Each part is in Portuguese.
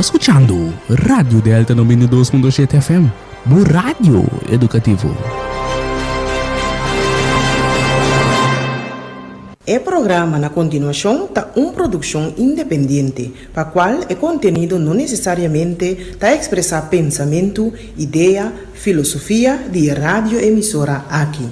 Tá escuchando Radio Delta 92.7 FM, bu rádio educativo. O programa na continuação está uma produção independente, para qual o conteúdo não necessariamente está expressar pensamento, ideia, filosofia de radioemissora aqui.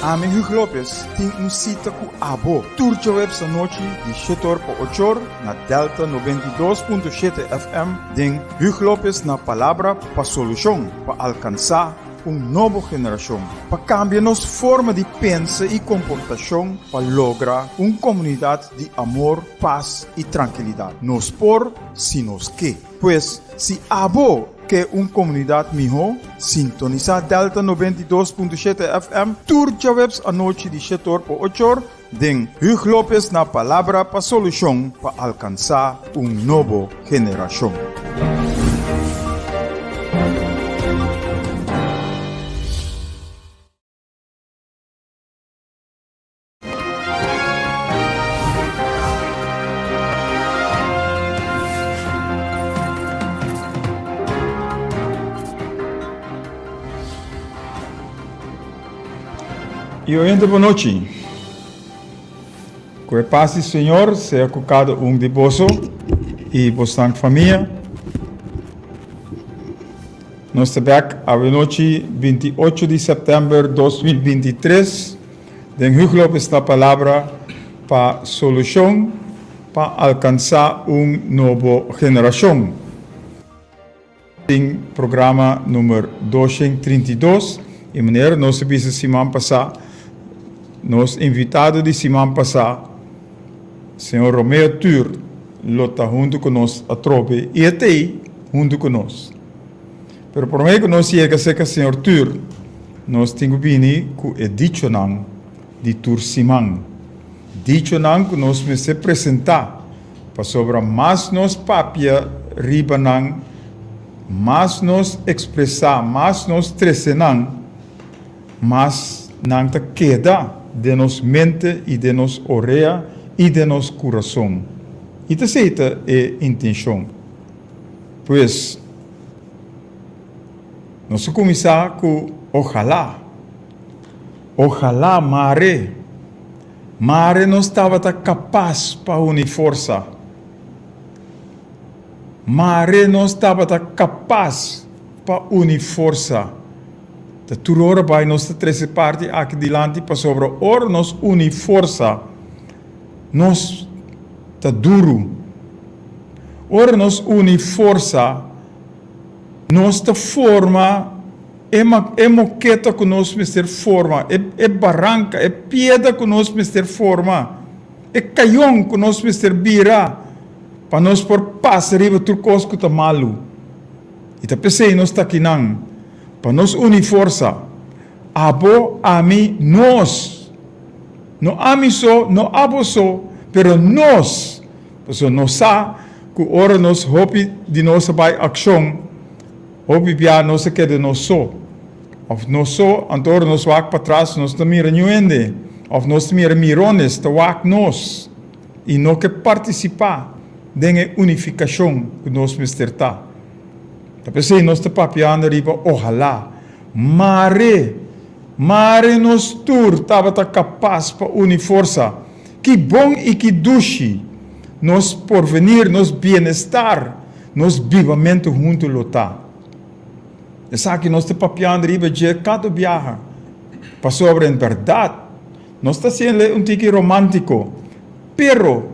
Ami Hugo Lopes tem cita com Abo. Turja web sa noite de 7 para 8 na Delta 92.7 FM. Den Hugo Lopes na palavra para solução, para alcançar nova geração. Para cambiar nossa forma de pensar e comportação, para lograr uma comunidade de amor, paz e tranquilidade. Nos por, si nos que. Pois, se Abo que uma comunidade melhor, sintonizar Delta 92.7 FM, turja webs a noite de 7 para 8, den Hugo Lopes na palavra para solução para alcançar uma nova geração. E hoje boa noite. Que a paz do Senhor seja com cada de vós e vossa família. Nós estamos aqui a noite 28 de setembro de 2023. Den Hugo Lopes na palavra para solução para alcançar uma nova geração. Em programa número 232, e maneira nós vimos semana passada. Nos invitado de semana passada, Senhor Romeo Tur, lota junto conosco a trope e até aí, junto conosco. Pero por meio que nós chega a ser Senhor Tur, nós temos que com o dicho não de Tur Simão. Dicho não que nós me se apresentar, para sobre mais nos papia riba não, mais nos expressar, mais nos tresenar, mas não te queda de nos mente e de nos orelha e de nos coração. E te aceita a intenção. Pois, nós começar com ojalá. Ojalá, Mare não estava capaz para unir força. Mare não estava capaz para unir força. Da turora vai nossa treze parte aqui diante para sobre ora nos uni força nos tá duro ora nos uni força nos ta forma é moqueta que nós mister forma é barranca é pedra que nós mister forma é caião que nós mister bira para nós por passar riba turcos que tá malu e tá pensei nós tá quinang para nos unir força, abo, ami, nós. Não ami só, não abo só, pero nós. Porque nós sabemos que ora nós hopi de nossa vai ação, hopi via nossa que de nós só. Of nós só, antoro nós wak para trás, nós não mira nenhum. Of nós mira mirones, te wak nós. E não que participar da unificação que nós misterta. Tapi se nós te papiando riba, ojalá, mare nos tur estava capaz para unir força. Que bom e que duche, nos porvenir, nos bem-estar, nos vivamente junto lutar. Essa que nós te papiando riba de cada viaja. Para sobre em verdade, nós está sendo tique romântico, pero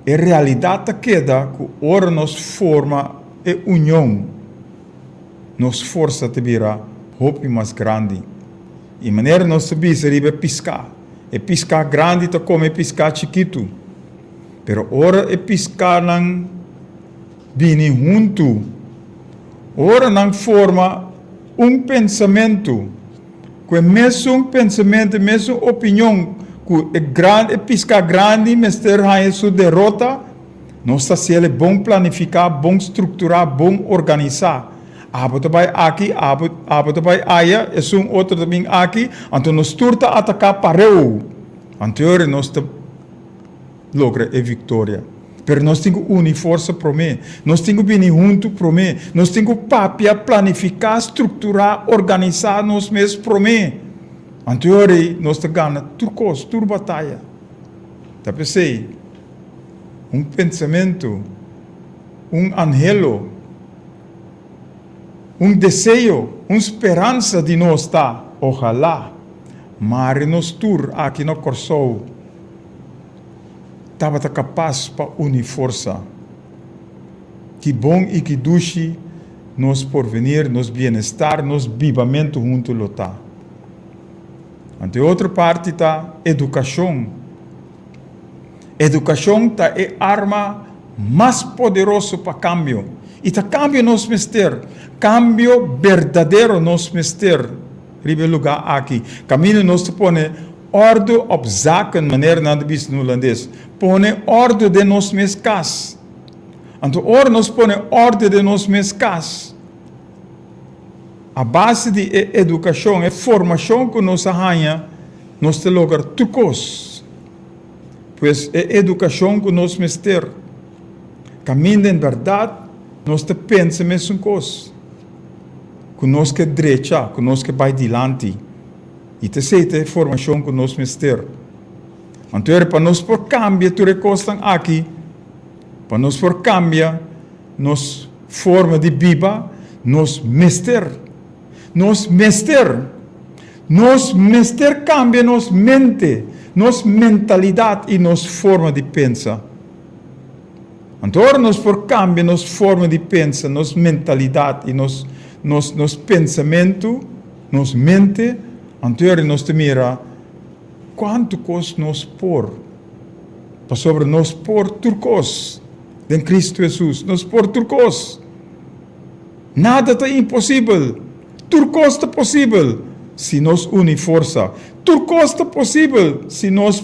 a realidade queda que ora nos forma e união nos força te vira hope mais grande e maneira nós sabemos riba piscar e piscar grande te come piscar chiquito pero ora e piscar não bini junto ora não forma pensamento que mesmo pensamento mesmo opinião que grande e piscar grande mister hai sua derrota. Nós estamos bom planificar, bom estruturar, bom organizar. Abo também aqui, abo também aí, é outro também aqui. Então nós turta atacar pareu. Anterior nós logra a vitória. Pero nós temos que unir força para mim. Nós temos que vir junto para mim. Nós temos que papiar, planificar, estruturar, organizar nós mesmos para mim. Anteriormente, nós ganhamos turcos, tur batalha. Tá pensei? Pensamento, anhelo, desejo, esperança de nós estar. Ojalá, mas nós tur aqui no Corsou estava capaz para unir força. Que bom e que duche nos porvenir, nos bem-estar, nos vivamento junto lutar. Ante outra parte está educação. Educação está a arma mais poderosa para cambio. E está cambio nos mister. Cambio verdadeiro nos mister. Ribe lugar aqui. Caminho nos põe ordem op zaken, maneira nada bis no holandês. Põe ordem de nos mescas. Então, ora nos põe ordem de nos mescas. A base de educação, formação que nos arranha, nos te logra turcos. Pois é educação que nos mister. Caminho em verdade, nós te pensa mesmo coisa. Que nós que direita, que nós que vai dilante. E te sei a formação que nós mister. Então, para nós por cambio, tu recostam aqui. Para nós por cambio, nos forma de viva, nos mister. Nos mister cambia nos mente, nos mentalidade e nos forma de pensar. Então, nós por cambia nos forma de pensar, nos mentalidade e nos pensamento, nos mente. Então, nós te mira quanto coisa nos por. Para sobre nós por turcos. Em Cristo Jesus, nós por turcos. Nada está impossível. Turcos está possível se nós unir força. Turcos está possível se nós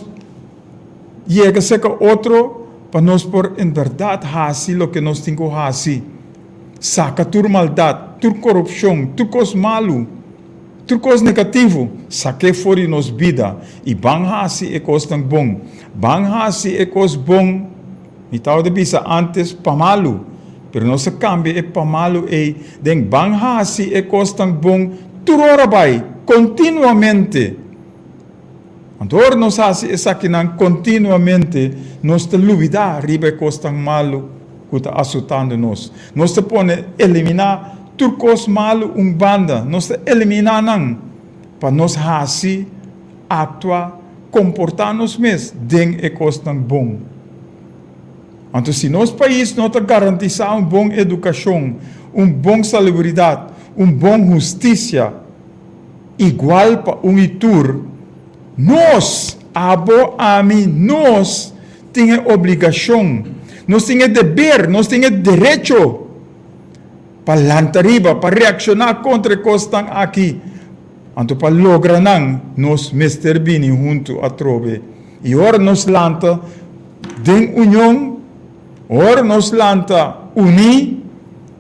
chega a ser outro para nós por em verdade fazer o que nós temos que fazer. Saca tur maldade, tur corrupção, tur coisa malo, tur coisa negativo, saque fora de nossa vida e bang fazer é coisa tão bom. Bang fazer é coisa bom. E tal de bisa antes para malo. Pero nossa cambio é para malo e den bang fazer é coisa tão bom. Tur ora vai continuamente. Então, nós fazemos isso aqui continuamente, nós te luvidar, riba coisa tão malo, que está assustando nós. Nós te põe eliminar turcos malo banda, nós te eliminar não, para nós fazer, actuar, comportar-nos mesmos, den é coisa tão bom. Então, se nosso país não te garantizar uma boa educação, uma boa salubridade, uma boa justiça, igual para itur, nós, nós temos obrigação, nós temos dever, nós temos direito para lantar riba, para reaccionar contra o que estão aqui. Então, para lograr nós mestre bini junto a trove. E ora nós lanta den união, ora nós lanta unir,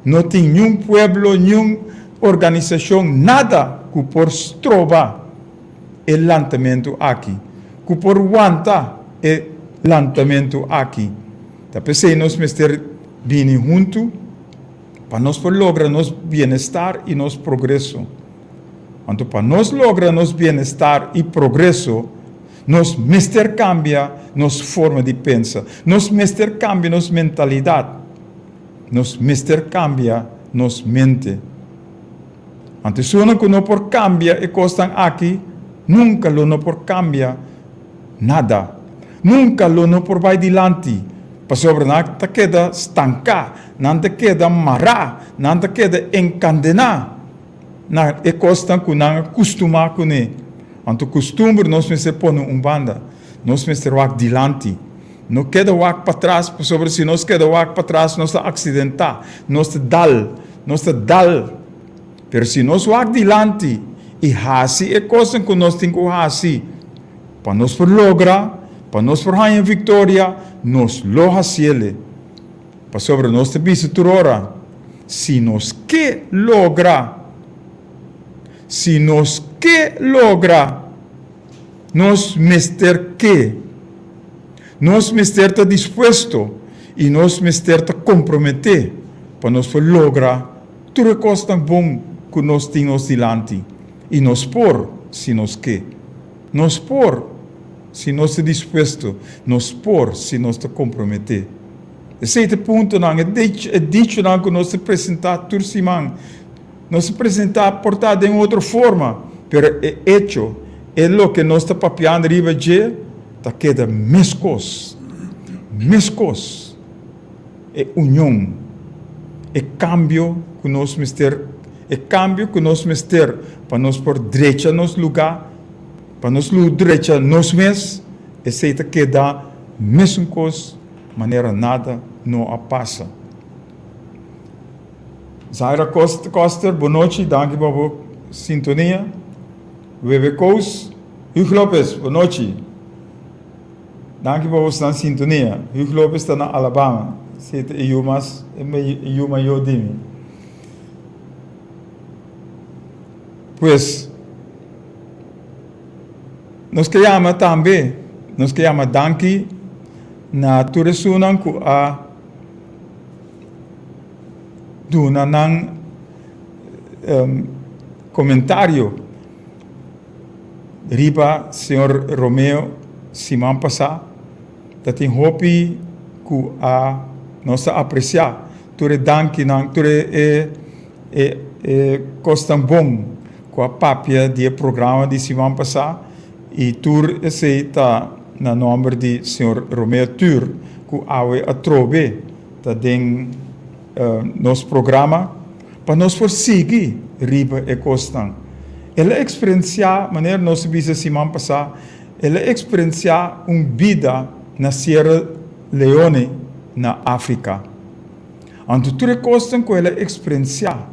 não tem nenhum pueblo, nenhuma organização, nada que por trova o lançamento aqui. Que por aguentar o lançamento aqui. Então, pensei nós mestre bini junto para nós por lograr nosso bem-estar e nosso progresso. Então, para nós lograr nosso bem-estar e progresso, nós mestre cambia nossa forma de pensar. Nós mestre cambia nossa mentalidade. Nós mestre cambia nossa mente. Então, se não que não por cambia e costan aqui, nunca lo não por cambia nada. Nunca lo não por vai dilante. Para sobre nada te queda estancar, não te queda marrar, não te queda encandenar. Na e costan que não acostumar com ele. Então, costume nós mestre pôr banda, nós mestre wak dilante. Não queda wak para trás, para sobre se nós queda wak para trás, nós está acidentar, nós está dal. Pero se nós wak dilante, e hasi é coisa que nós temos que fazer. Para nós por lograr, para nós por ganhar vitória, nós lo hacemos. Para sobre nós te bisa turora. Se nós que logra, nós mister que, nós mister está disposto E nós mister te comprometer para nós lograr tudo coisa tão bom que nós temos diante. E nós por, se nós quer. Nós por, se nós estamos dispostos. Nós por, se nós te comprometer. Esse é o ponto, não. É dicho não que nós apresentar tudo simão. Nós apresentar portar de outra forma. Pero é hecho. É o que nós estamos papiando riba de, está queda mescos. Mescos. É união. É cambio que nós mister. É cambio que nós mister para nós por direita nos lugar, para nós direita nos mesmos, é seita que dá mesmo coisa, maneira nada não passa. Zaira Costa, boa noite, danke por sintonia. Webe Kous, Hugo Lopes, boa noite. Danke por estar na sintonia. Hugo Lopes está na Alabama. Seita Iumas, Iuma Yodimi. Pues, nós queremos também, nós queremos danke na turesunan ku a duna ng comentário riba Senhor Romeo Simão Passá, que tem hopi ku a nossa apreciar, ture danke nang ture costam bom com a papia de programa de Simão Passá e tur esse está na nome de Sr. Romeo Tur que awe a trobe tá den nosso programa para nós for seguir riba e costam. Ela experienciar maneira nós visa Simão Passá, ela experienciar vida na Sierra Leone na África. Anto tur costam com ela experienciar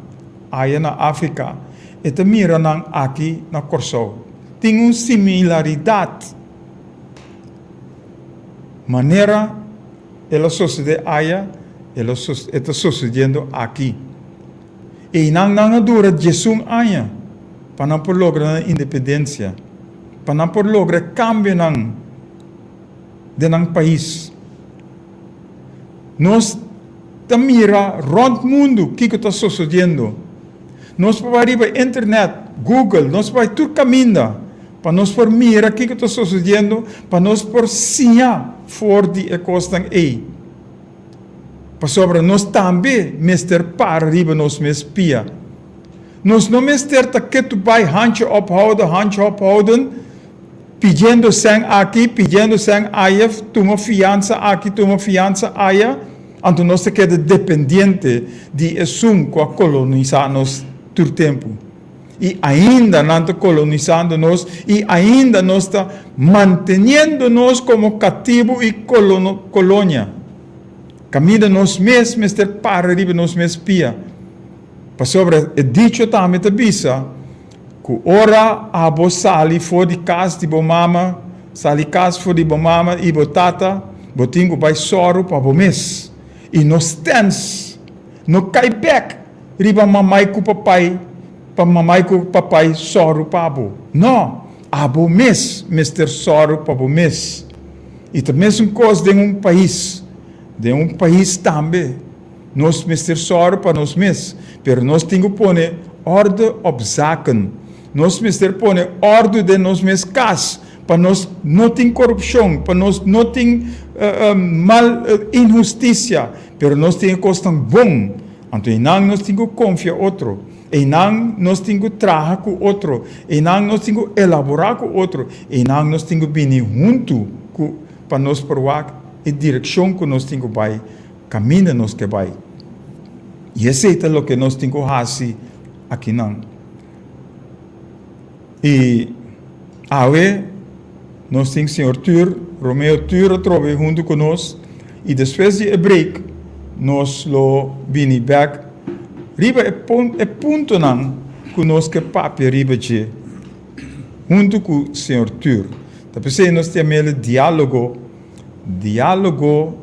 aí na África e te mira aqui na Corsol. Tem uma similaridade. Maneira ela sucede aí, ela está sucedendo aqui. E não dura Jesus aí, para não por lograr a independência, para não por lograr cambio de um país. Nós te mira rond mundo o que está sucedendo. Nós vamos para a internet, Google, nós vamos tudo caminho para nós por mirar o que está sucedendo, para nós por sinhar for de costa aí. Para sobre nós também mister para riba nós me espia. Nós não mister tá que tu vai handje ophouden, pedindo sang aqui, pedindo sang aí, toma fiança aqui, toma fiança aí, então nós te queda dependente de assum com a colonizar nós todo tempo. E ainda não está colonizando-nos, e ainda nós está mantendo-nos como cativo e colônia. Caminho nós mesmos, para riba nós mesmos pia. Para sobre, é dito também te bisa, que ora a bo sali for de casa de bo mama, sali casa for de bo mama e bo tata, bo tingo vai soro para bo mes. E nós tens, no cai back, riba mamãe com papai, para mamãe com papai soro para abo. Não, abo mes, mister soro para bo mes. E também é uma coisa de um país também. Nós mister soro para nós mes, pero nós temos que pôr ordem op zaken. Nós mister pôr ordem de nós mes cas, para nós não ter corrupção, para nós não ter injustiça, pero nós temos coisa bom. Então, nós temos que confiar outro. E não nós temos que trabalhar com outro. E não nós temos que elaborar com outro. E não nós temos que vir junto para nós provar a direção que nós temos que vai, caminho nós que vai. E esse é o que nós temos que fazer aqui não. E aí nós temos o Senhor Tur, Romeo Tur, trove junto conosco. E depois de break, nós lo vini back. Riba é ponto não conosco papel riba de junto com o Senhor Tur. Depois nós temos o diálogo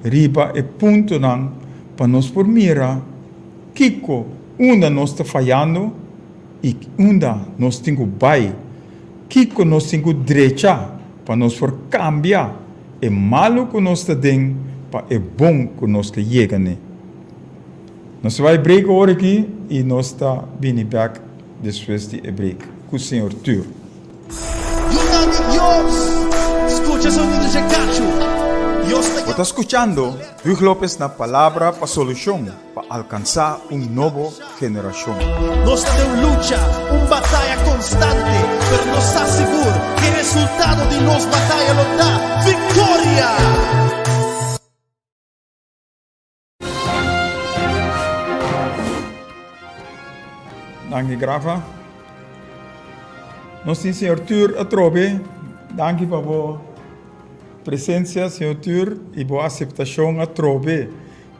riba é ponto não para nós por mira kiko onde nós está falhando e onde nós temos que vai kiko nós temos que direita para nós por cambiar é malo que nós está dentro para é bom que nós que chega, né? Nós vai break agora aqui e nós está vindo back depois de break com o Senhor Tur. Escucha sonido de cacho. Você está escutando Hugh Lopes na palavra para solução para alcançar nova geração. Nós temos luta, batalha constante, mas nós está seguro que o resultado de nossa batalha nos dá vitória. Danke, grava. Nós temos Senhor Tur a trobe. Danke para a presença, Senhor Tur, e boa aceitação a trobe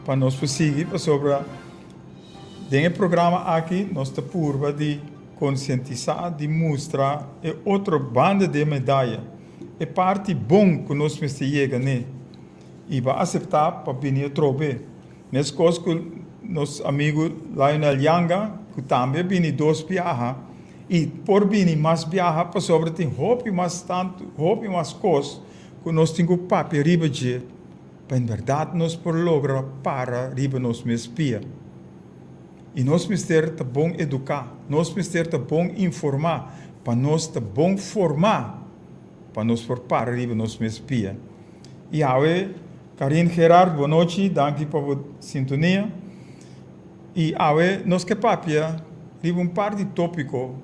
para nós prosseguir sobre o programa aqui. Nós estamos por de conscientizar, de mostrar e outra banda de medalha. É parte bom que nós precisamos chegar, né? E vai aceitar para vir a trobe. Nessa coisa que nosso amigo Lionel Yanga, que também vem 2 viagens, e por vir mais viajar para sobre tem roupa mais tanto, roupa mais coisas, que nós temos papel riba de, para em verdade nós por lograr para riba nós mesmos pia. E nós precisamos ter bom educar, nós precisamos ter bom informar, para nós ter bom formar, para nós por para riba nós mesmos pia. E aí, Karin Gerard, boa noite, danke por a sintonia. E aí, nós que papia, riba par de tópico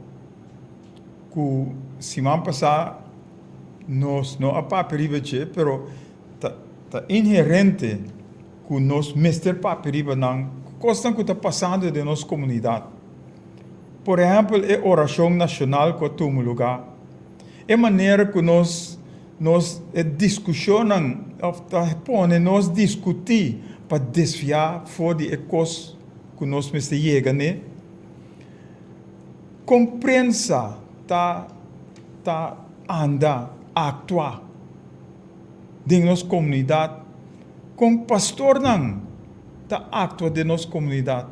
que semana passada nós não a papel riba de, pero tá inherente que nós mestre papel riba não coisa que está passando de nossa comunidade. Por exemplo, a oração nacional que toma lugar, é maneira que nós discussionam, nós discutir para desviar fora de coisas que nós precisamos chegar, né? Compreensão tá anda, actuar de nossa comunidade, com pastor não tá atua de nossa comunidade.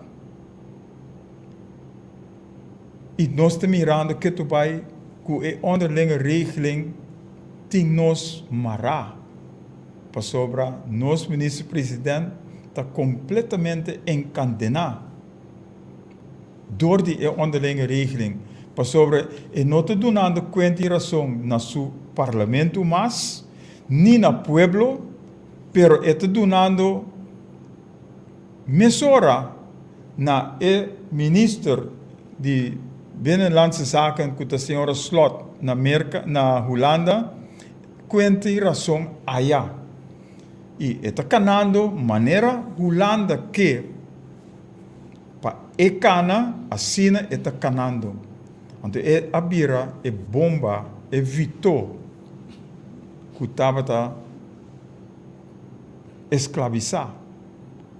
E nós estamos mirando que tu vai com a onderlinge regeling tem nos mará para sobre nosso ministro-presidente está completamente encadenado door die onderlinge regeling. Para sobre, e não está dando conta e razão na seu parlamento, mas nem na pueblo, pero está dando mesura na ministro de Binnenlandse Zaken, que a senhora Slot na América, na Holanda, conta e razão allá. E está canando maneira Holanda que para e cana, assina está canando. Então, a bira é bomba, evitou que estava escravizar.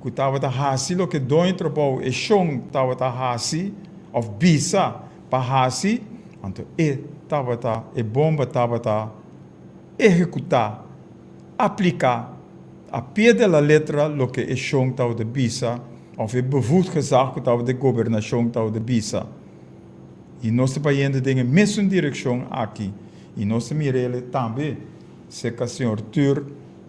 Que estava o que doem trabalho, e chão estava of bisa, para hasi, então, a bomba estava executar, aplicar, a pé da letra, o que é chão estava de bisa, of é bevoegd gezag que estava de governação estava de bisa. E nós estamos indo em a mesma direção aqui. E nós estamos mirando também, se o senhor Tur,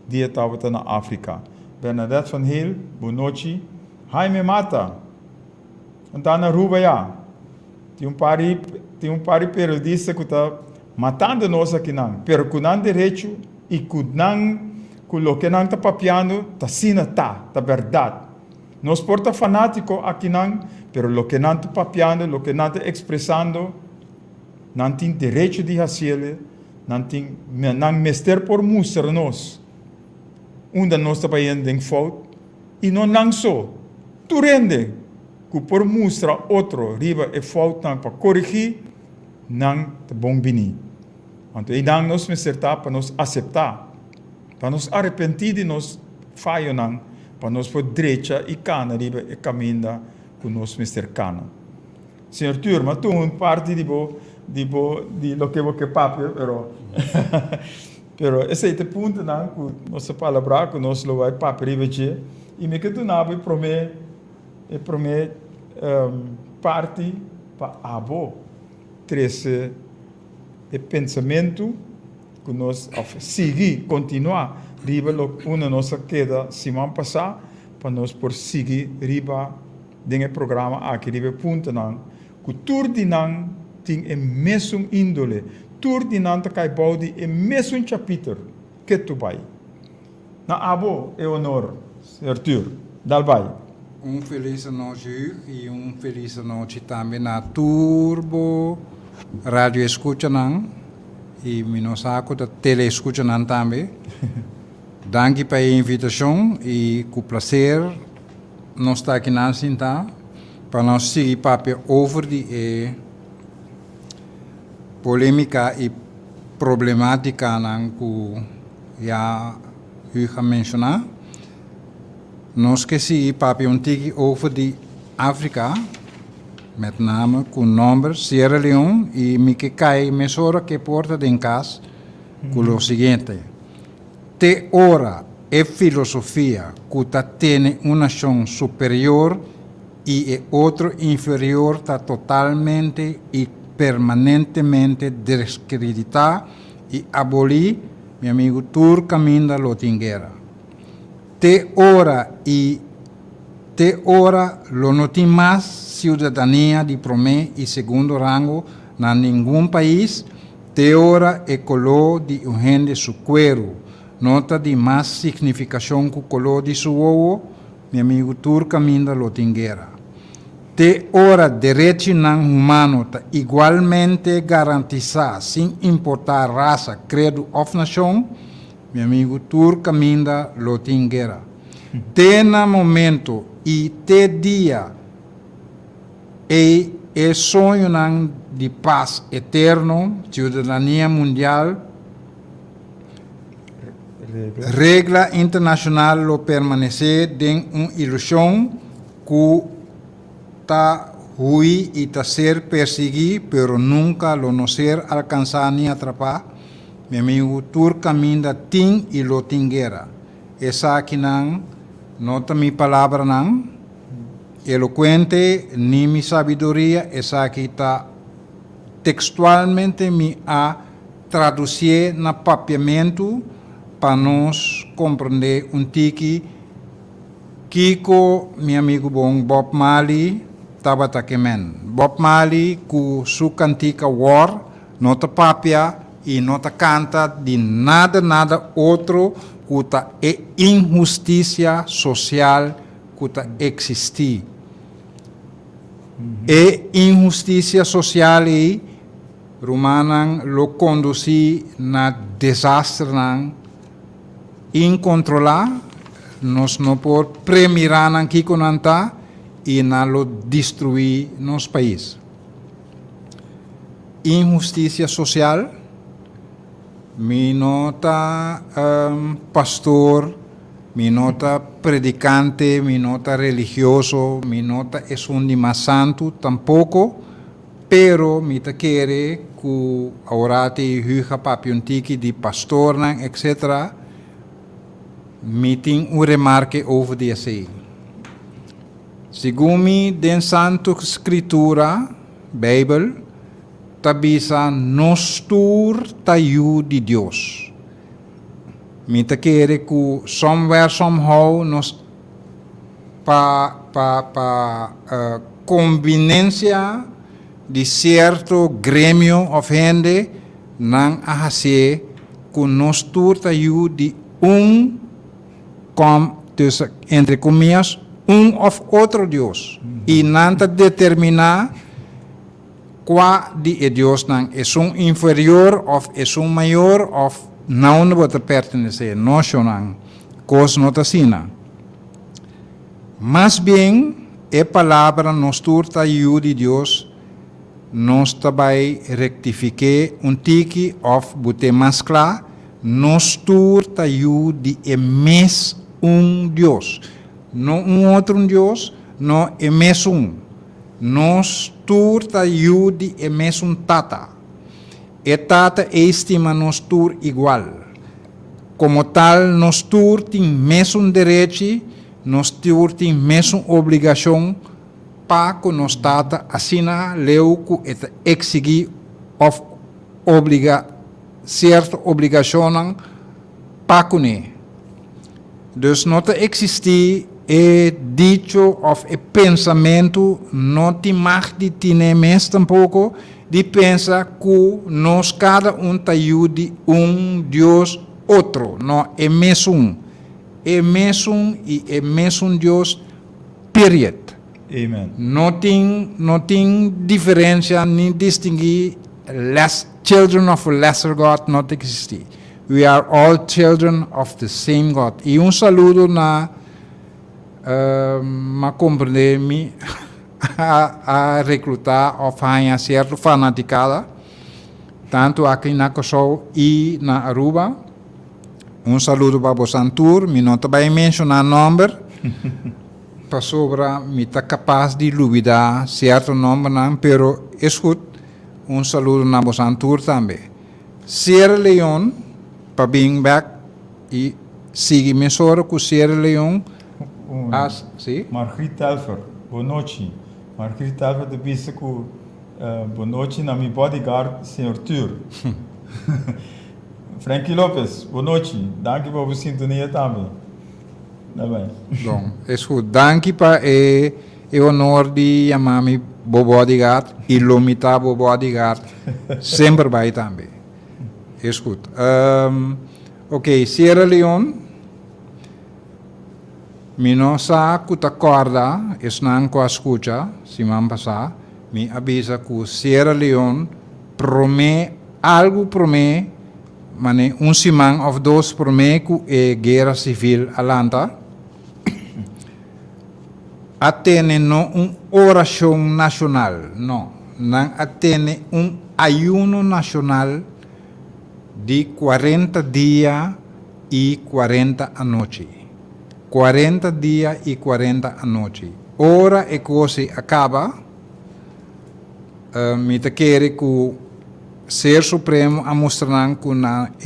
dia estava na África. Bernadette van Heel, boa noite. Jaime Mata, está na rua já. Tem um par periodista que está matando nós aqui, não. Pero com não direito e com o que não está papiando, está sina tá verdade. Nós porta fanático aqui não, pero lo que não está papiando, lo que não está expressando, não tem direito de fazer, não mestre por mostrar nós. Onde nós estamos indo em falta, e não só. Tu rende, que por mostrar outro, riba é falta para corrigir, não é bom venir. Então, e não nós mestre para nos aceitar, para nos arrepentir de nos falhos, para nós por direita e cana, riba e caminho com nós mestre cana. Senhor Turma, tu parte de lo que você papel, pero esse é o ponto não que nossa palavra que nós lo vai papel riba e me que tu não vai promet parte para abo trece pensamento que nós seguir continuar riba lo una nossa queda semana passada para nós por seguir riba dinge programa aqui riba punta nang cultura de nang ting é mesmo índole tur de nang ta kai baudi é mesmo capítulo que tu vai na abo é honor Arthur dal vai. Feliz noite e feliz noite também na Turbo Radio Escucha Nang e Minosaco da Tele Escucha Nang também. Danke pela invitação e com prazer nós estamos aqui na Sinta para nós seguir papel over de polêmica e problemática que já eu mencionar. Nós que seguir papel over de África, met name com o nome Sierra Leone e me que cai mesura que porta de casa com o seguinte. Te ora é filosofia que tem uma nação superior e outro inferior está totalmente e permanentemente descreditar e abolir, meu amigo Tur Caminda Lotinguera. Te ora lo não tem mais cidadania de primeiro e segundo rango na nenhum país. Te ora é color de gente su cuero. Nota de mais significação que o color de su ovo, meu amigo Tur Caminda Lotinguera. Te ora direito não humano tá igualmente garantizar, sem importar raça, credo ou nação, meu amigo Tur Caminda Lotinguera. Te na momento e te dia é sonho de paz eterno, cidadania mundial, regra internacional lo permanecer em uma ilusão que está ruim e está ser perseguido, pero nunca lo no ser alcançar nem atrapar. Meu amigo Tur Caminda Ting e Lotinguera. Essa aqui não nota minha palavra não, eloquente, nem minha sabedoria, essa aqui está textualmente me a traduzir na papiamento para nós compreender tiki Kiko, meu amigo bom, Bob Marley, estava takemen. Bob Marley, com sua cantica War, nota papia e nota canta de nada outro que é injustiça social que existe. E injustiça social aí, Romanan lo conduzi na desastre incontrolar, nós não por premirar aqui com anta e na lo destruir nos país. Injustiça social, mi nota pastor, mi nota predicante, mi nota religioso, mi nota es un más santo tampoco, pero mi te quiere que ahora te huja papiontiki de pastor, etc. Mi ting un remarque over de assim. Segundo den Santa Escritura, Bijbel, tabisa nos tur tayu de Deus. Mi te quiere que somewhere somehow nos conveniencia de certo grêmio of gente não a fazer que nos tur tayu de entre comillas, of outro Deus. E não determinar qual de Deus não é inferior ou é maior ou não pode pertencer. Não é coisa não assim. Mas bem, a palavra nos turta de Deus nos também rectifique tiki of bote mais claro, nos turta de Deus. Não outro Deus, não é mesmo nos turta de mesmo tata. E tata estima nos tur igual. Como tal, nos tur tem mesmo direito, nos tur tem mesmo obrigação para que nos tata assina leu que exigir certa obrigação para que Dus não existe dicho of pensamento, não te mag de tinemes tampouco, de pensa que nós cada te ajude Deus outro, não é mesmo. É mesmo e é mesmo Deus, period. Amen. Não tem diferença nem distinguir children of a lesser God, não existe. We are all children of the same God. E saludo na ma compreender-me a recrutar of a certa fanaticada, tanto aqui na Kosovo e na Aruba. Saludo para o Santur, me não vai mencionar número, para sobra me está capaz de duvidar certo número, pero escuta, saludo na o Santur também. Sierra Leone, para being back, e sigue mesora com Sierra Leone, sim? Margriet Telfer, boa noite. Margriet Telfer de pista com boa noite na minha bodyguard, Sr. Tur. Frankie Lopes, boa noite. Danke por sua sintonia também. Tá bem. Bom, escuta, danke para o honor de chamar-me bodyguard e limitar bodyguard. Sempre vai também. Escuta. Ok, Sierra Leone. Mi não sa que te acorda, não com a escuta, se me passar, me avisa que Sierra Leone promete, mas semana ou dois promete que é guerra civil alanta. Atene não oração nacional, não atene ayuno nacional de 40 dias e 40 a noite. 40 dias e 40 a noite. Ora e coisa acaba, me te quer que o Ser Supremo a mostrar que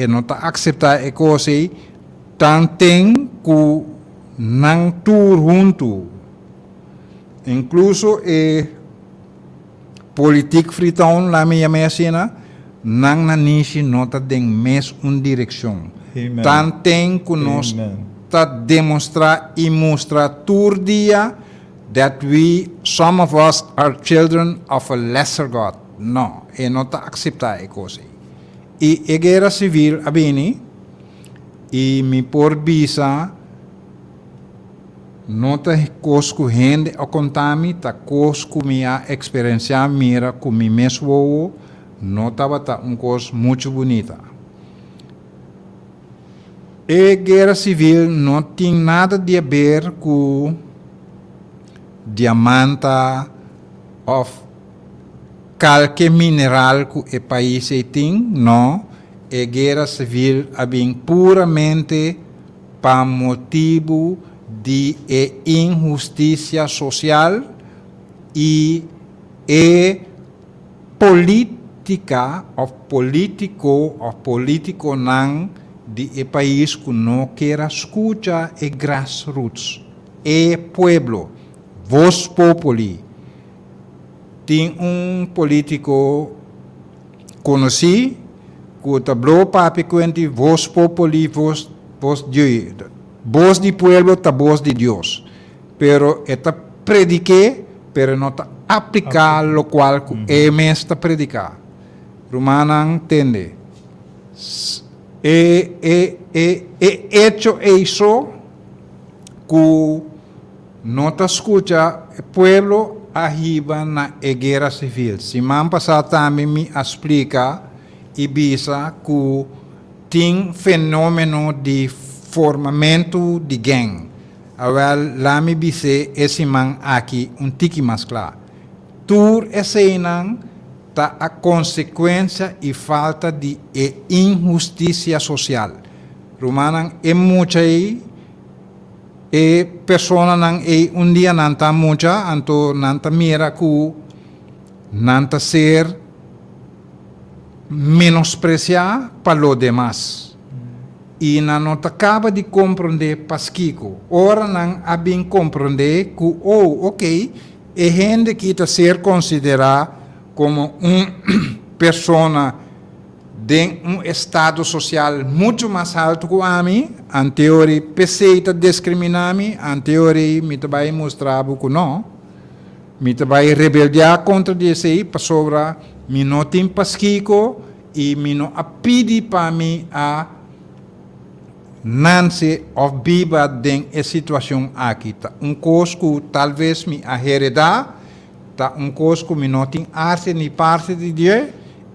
não está aceitar e coisa, tanto que não tur junto. Incluso política fritão lá minha medicina, não nanishi nota den mes direção. Tanto que nós ta demonstrar e mostrar todo dia that some of us are children of a lesser God. Não, não está aceitar a coisa. E a guerra civil abini e me por visa não está cosco gente a contar-me, está cosco minha experiência mira com mim mesmo, não estava coisa muito bonita. A guerra civil não tem nada a ver com diamante ou qualquer mineral que o país tem, não. A guerra civil é bem puramente para motivo de injustiça social e política ou político não de país que não quer escutar e grassroots, pueblo, voz populi. Tem político conhecido que tablou papi quente voz populi, voz de pueblo, ta voz de Deus. Pero está predique, pero não está aplicar lo qual é mesmo predicar. Romana entende. Hecho isso que não te escuta o pueblo arriba na guerra civil. Semana passada também me explica e visa que tem fenômeno de formamento de gang. Agora, lá me disse esse man aqui tique mais claro. Tur esse não tá a consequência e falta de injustiça social. Romana é muita aí, pessoa não dia não tá muita, então não tá mira que não tá ser menospreciar para os demais. E não tá acaba de compreender pasquico. Ora não há bem compreender que, ok, é gente que está ser considerada como pessoa de estado social muito mais alto que a mim, anterior peceita discriminar-me, anterior me vai mostrar que não, me vai rebeldear contra isso aí, para sobra, me não tem pasquico e me não pede para mim a Nancy of biba den a situação aqui. Tá coisa que talvez me heredar, tá coisa que me não tem arte nem parte de Deus,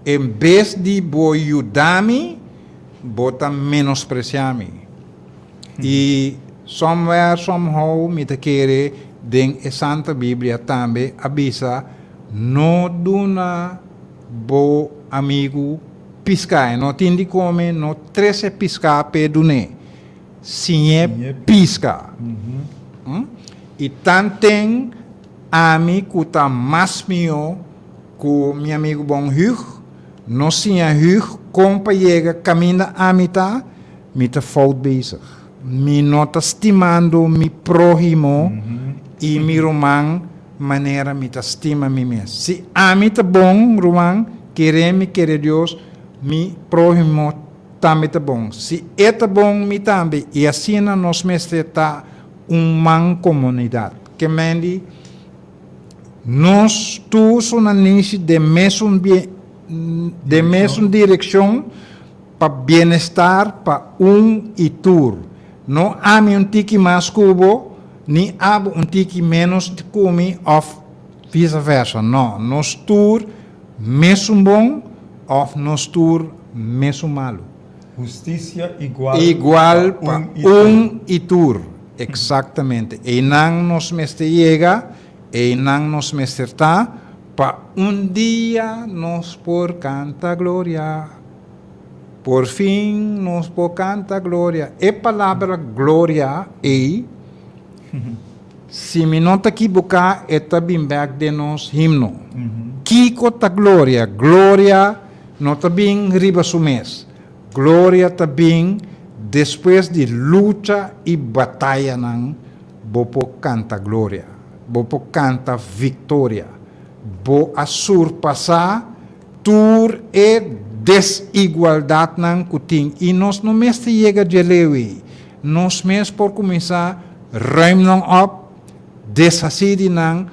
em vez de ajudar-me, bota menospreciar-me. E somewhere, somehow, me te querer, den a Santa Bíblia também avisa, não duna bo amigo piscar, não tem de comer, não trece piscar pedune, sim é piscar. E tanto a mim que está mais meu que meu amigo bom Hugh, não sim a Hugh, companheira caminha a mim tá fout bezig. Me não está estimando me próximo e me romang maneira me está estima me mesmo. Se a mim tá bom, romang, querer Deus, mi próximo também tá bom. Se é tá bom, mi também. E assim nós mestre tá uma comunidade. Que mendi, nós todos na niche de mesma direção para bem-estar para e tur. Não há um tique mais cubo, nem há um tique menos come ou vice-versa. Não, nós tur mesmo bom, of nos tur mesmo malo. Justiça Igual para e tur. Exatamente. E não nos mestre chega, e não nos mestre está, para dia nos por canta glória. Por fim nos por canta glória. E palavra glória é, se me não te equivocar, é também de nos himno. Kiko ta glória, glória não está bem riba sumes, glória está bem depois de luta e batalha não, bopo canta glória, bopo canta vitória, bo a surpassar tur e desigualdade não cutim e nós não mestre chega de lewe, nós mesmo por começar ruim não op, desacidi não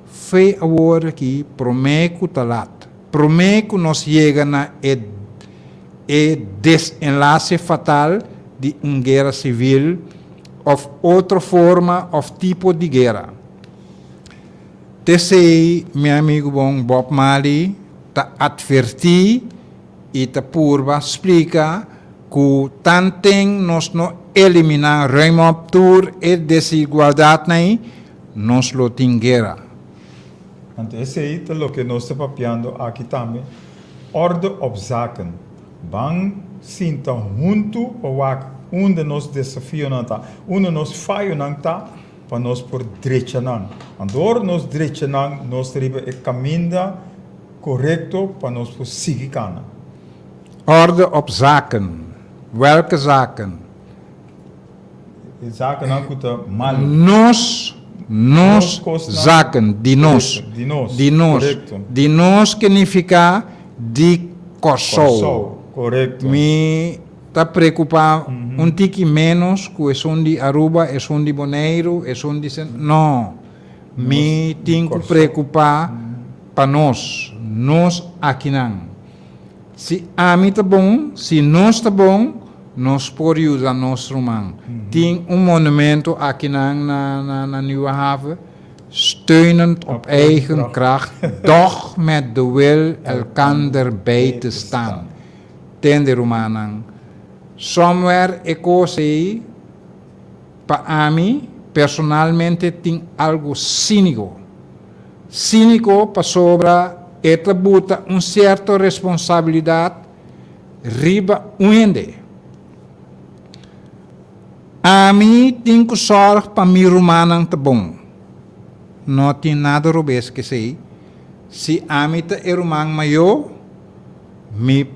foi agora aqui prometo talat. Prometo nos chega na desenlace fatal de uma guerra civil ou outra forma ou tipo de guerra. Tessei, meu amigo bom Bob Marley, ta adverti e ta purva explica que tantem nós não eliminar remoptur e desigualdade nós lo tem guerra. Want esse aí é o que nós estamos papiando aqui também. Orde op zaken. Bang sinta junto ou onde nós desafio não tá, onde nós falho não tá, para nós por direita não. Andor nós direita não, nós teremos o caminho correto para nós por seguir cana. Orde op zaken. Welke zaken? Zaken não custa mal. Nos zaken, de nós. De nós significa de corsou. Correto. Me está preocupado tique menos que é um de Aruba, é um de Bonaire, é um de... Não. Me tenho que preocupar para nós aqui não. Se a mim está bom, se nós está bom, nós podemos usar nosso romano. Tem monumento aqui na Nieuwe Haven, steunend op eigen kracht, doch met de wil elkander bij te staan. Ten de Romanen. Somewhere eu sei, para mim, personalmente, tem algo cínico. Cínico para sobra, atributa uma certa responsabilidade riba onde. A mim tem que sorrir para mim romano tá bom. Não tem nada robês que sei. Se a mim é romano maior, me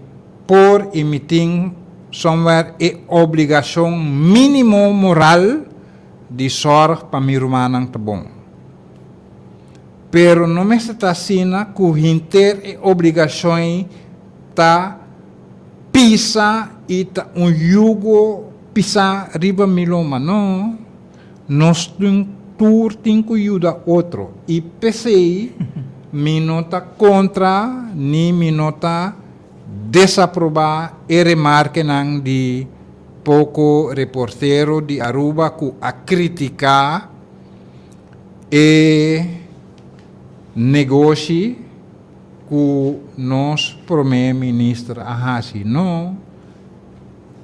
por e me tem somewhere é obrigação mínimo moral de sorrir para mim romano tá bom. Pero não me está assim que o inter é obrigação tá pisa ita yugo pisa riba miloma, no. Nós tem que ajudar outro. E pensei, minota contra, ni minota desaprovar e remarque nang di pouco reportero de Aruba que a criticar e negócio que nós primeiro-ministro ahasi não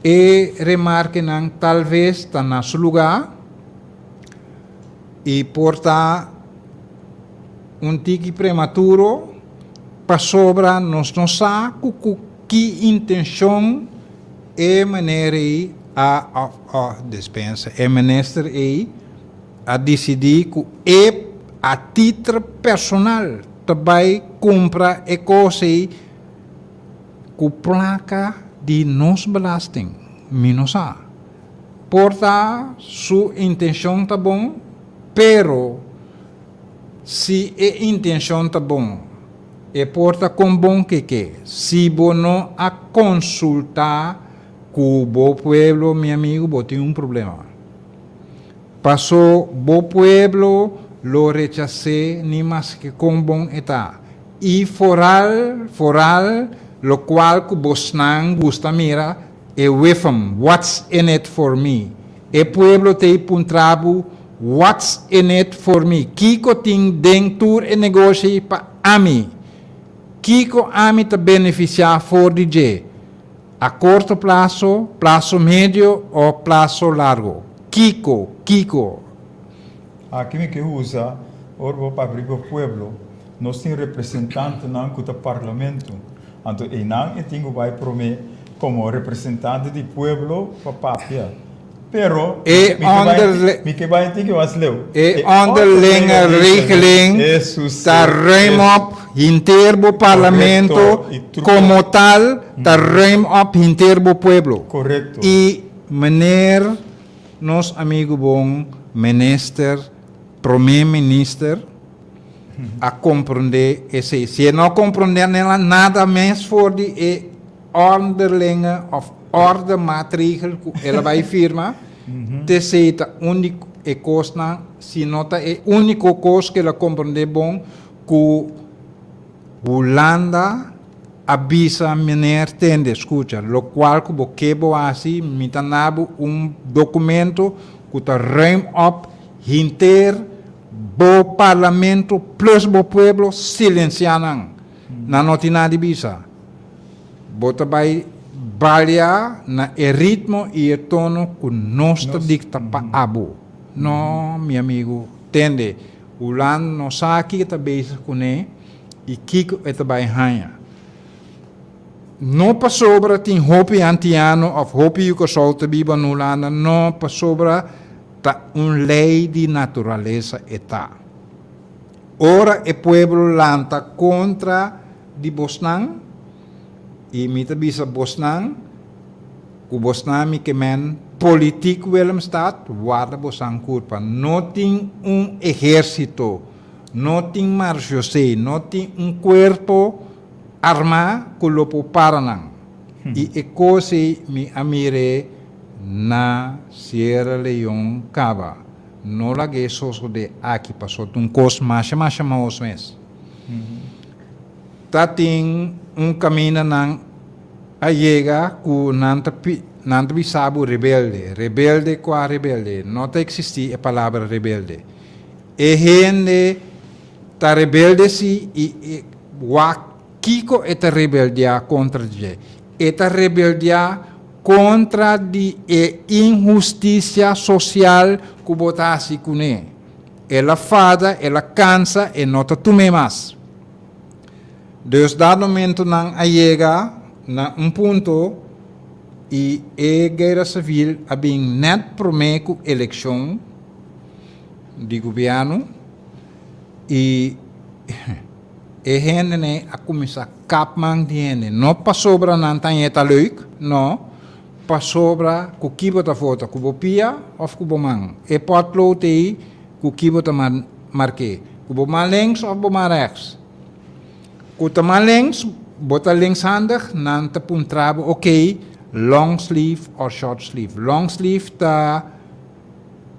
e remarque nang talvez está nas lugar e porta tique prematuro para sobra nós não sabe que intenção é maneira a dispensa é ministro a decidir que é a título personal também compra e coisa com placa de nos belasting minosa porta sua intenção tá bom pero se a intenção tá bom e porta com bom que se não a consultar com o pueblo meu amigo vou ter problema passou o pueblo lo rechacé ni mais que com bom está e foral lo qual que vos não gusta mira e wefam what's in it for me e pueblo te puntrabo what's in it for me kiko ting dentro e negócio pa ami kiko ami te beneficiar for DJ a curto prazo, prazo médio ou prazo largo Kiko Aqui me que usa, orbo para abrir o pueblo, nós temos representante não do parlamento, então e não e tenho vai prometer como representante do pueblo para papia. Pero me que vai ter que was leu. E onderlinge regeling está ruim interbo parlamento como tal está ruim interbo pueblo. Correcto. E maneira nos amigo bom minister primeiro-ministro a compreender esse. Se não compreender nada mais for de onderlinge of orde maatregel que ela vai firmar, terceira único e coisa, se nota é único coisa que ela compreende bom que Holanda avisa menor tende escuta, lo qual que boquebo assim, mitanabo documento que está rem up hinter bo parlamento plus bo pueblo silencianan na notina de visa. Bota vai balia na ritmo e tono que nostra dicta pa abo. No, meu amigo, tende. Holanda não sabe que está bezig com ele e kiko está vai hanha. Não para sobra tem hopi antiano of hopi que solta biba no Holanda, não para sobra tá lei de natureza eta. Ora e pueblo lanta contra di Bosnan e mita bisa Bosnan ku Bosnan mi kemen politiek welm staat guarda Bosnan culpa. Não tem exército, não tem marchose, não tem corpo armado que lo paranan. E coisa mi amire na Sierra Leone Caba. No la que soso de aqui passou cos mais mês. Tá tem caminho nang ayega ku nanta bisabo rebelde com a rebelde. Não tá existir a palavra rebelde. E gente tá rebelde si e kiko eta rebeldia contra je. Eta rebeldia contra de injustiça social que botasse com ele. Ela fada, ela cansa e não está mais. Deus dado momento não chega na ponto e a guerra civil a bem net prometo eleição de governo e gente né a começar capman de gente não passou para não tem eta leuk não sobra ku kibo ta foto ku bopia of ku bomang e potlo te ku kibo ta marque ku boma links of boma rechts ku ta links bota linkshandig, nanta puntrabo, long sleeve or short sleeve. Long sleeve ta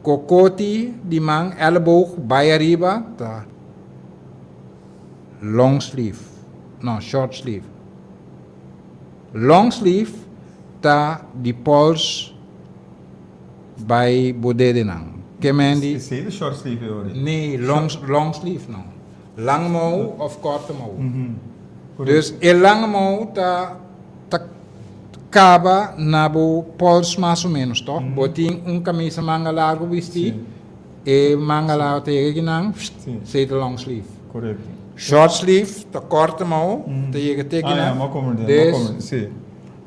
kokoti di mang elleboog bij arriba ta long sleeve. No, short sleeve. Long sleeve ta di pols bij bodede nang. Kemendi? Is de short sleeve hoor? Nee, long sleeve no. Lange mouw of korte mouw. Dus e lange mouw ta caba na bo pols mais ou menos, toch? Botin camisa manga largo vesti e manga largo tegen nang, zit de long sleeve. Correct. Short sleeve, ta korte mouw, tegen Ah, maar kom er dus dan. Sim.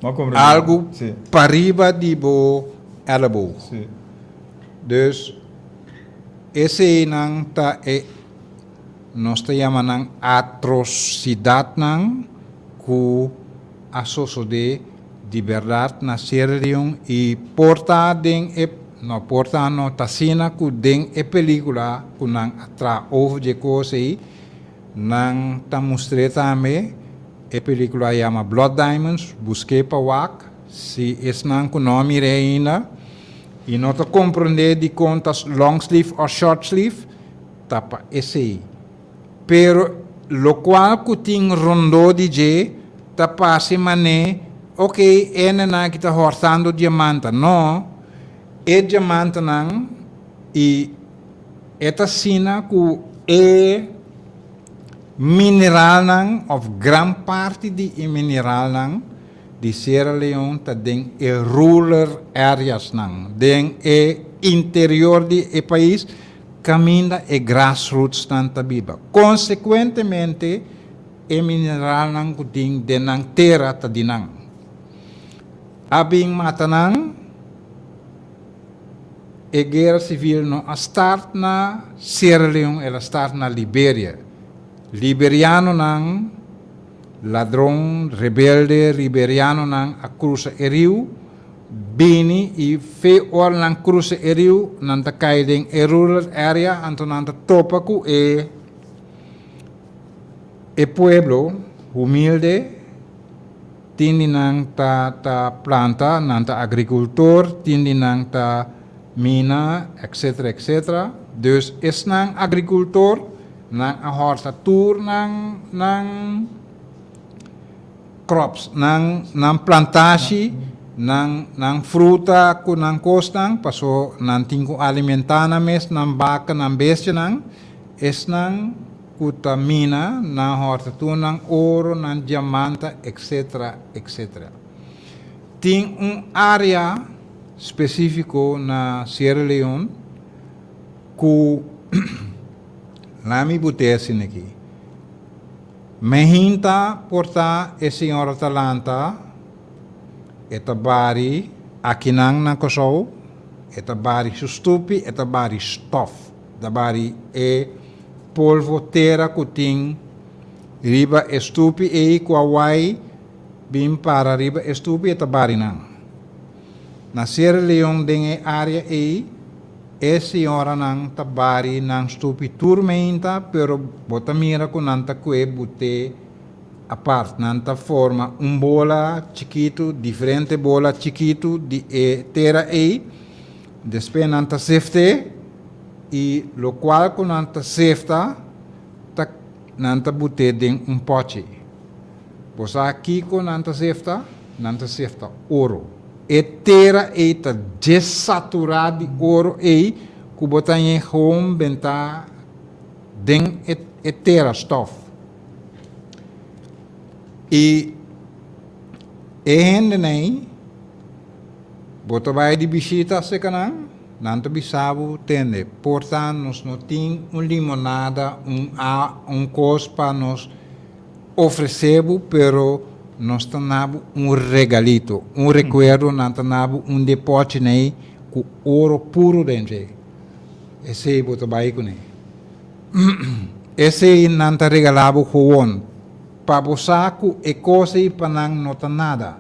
Maar kom er algo Sim. pariba di bo elleboog. Sim. Dus esse nang ta nós te chamamos atrocidade nang ku asoso de liberdade na serium e porta ding porta no tasina ku ding película ku nang atra over de coisa nang ta mostreta me película chama Blood Diamonds busquei pa wak si es nang ku nome reina e não te compreender de contas long sleeve ou short sleeve tapa esse pero lo qual kuting rondo DJ tapa se mané ene na kita hortando diamanta no diamanta nang e eta sina ku mineral nang of gran parte di mineral nang di Sierra Leone ta den rural areas nang den interior di país caminda grassroots tanta biba. Consequentemente mineral nang kuting denang terra ta dinang. Abing matanang guerra civil no a start na Sierra Leone ela start na Liberia. Liberiano nang ladrão rebelde liberiano nang a cruza e rio bini e fe or nang cruza e rio nanta kaiding rural area anto nanta topa ku pueblo humilde tindi nang ta planta nanta agricultor tindi nang ta mina etc. Dus is nang agricultor nang a hortatour nang crops nang plantasi nang fruta ku nang kostang paso nang tingko alimentana mes nang baka nang bestia nang es nang kuta mina nang hortatour nang oro nang diamanta etc. Ting area específico na Sierra Leone ku lami butesi aqui. Mehinta porta e senhora Talanta eta bari akinang na kosou eta bari sustupi eta bari stof da bari polvo terra kuting riba estupi kuawai bim para riba estupi eta bari nang na Sierra Leone dengue area senhora nang tabari nang stupi turmenta pero botamira con nanta kue bute apart nanta forma bola chiquito diferente bola chiquito di terra después nanta sefte e lo qual con nanta sefta tak nanta bute den poche posa aqui con nanta sefta oro terra ta desaturada de ouro que botar em home benta den terra stof e hende nei bota vai di bisita se canang nanto bisabu tende portan nos no ting limonada cospa nos oferecebo pero nós tanabo regalito, recuerdo, nós tanabo depote nei com ouro puro dentro. Esse bota baiko nei. Esse nanta regalabo gewoon. Pabosaku e cose panang nota nada.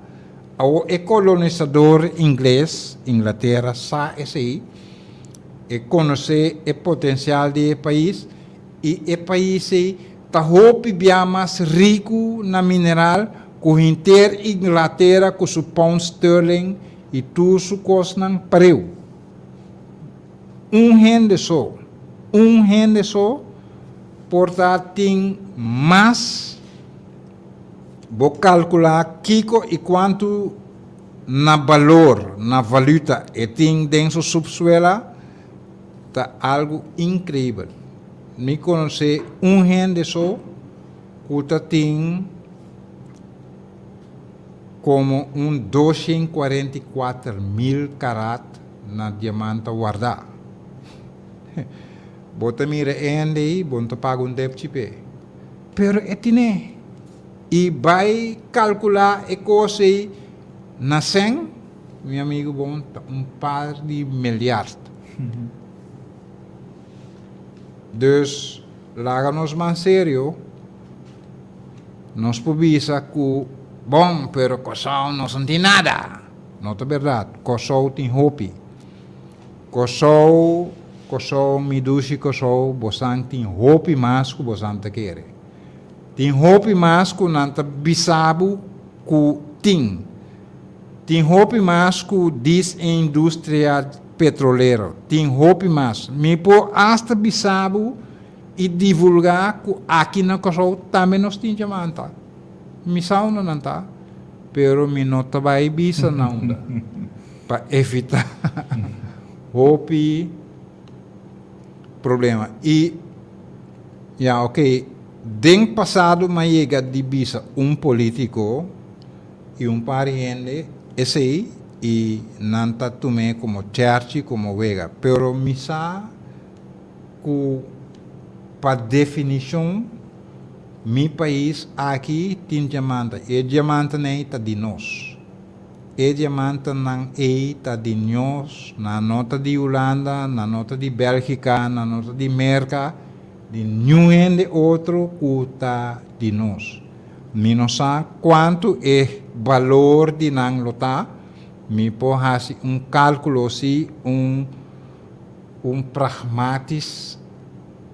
O colonizador inglês, Inglaterra, sa esse conhece o potencial do país e o país ta hopi bia mais rico na mineral ku inter Inglaterra ku su pound sterling e tu su kos nang pareu. Rende só, portanto, tem mais, vou calcular kiko e quanto na valor, na valuta, e tem dentro do subsuelo, tá algo incrível. Me conhece rende só, que tem como 244.000 carat na diamante guardado. Bota mira ende, bonta paga débito pe. Pero etine. E vai calcular e coisa na 100, meu amigo bom, par de miljarden. Dus, láganos mais sério, nós pobisa que, bom, pero cosão não senti nada. Não é verdade. Cosão tem hopi. Cosão mi dushi cosão, bosan tem hopi mais que bosan te quer. Tem hopi mais que nanta bisabu que tem. Tem hopi mais que diz indústria petroleira. Tem hopi mais. Me po hasta bisabu e divulgar que aqui na cosão também nós tem diamante. Mi sauna não tá, pero mi nota vai bisa não dá, para evitar hopi problema. E ok, den passado mas chega de bisa político e pariente esse e não tá tomé como church como vega, pero mi sa que para definição mi país aqui tem diamante. E diamante nem está de nós. E diamante não está de nós. Na nota de Holanda, na nota de Bélgica, na nota de América, de nenhum de outro que está de nós. Mi não sabe quanto é valor de não lotar. Mi pode fazer cálculo assim, pragmático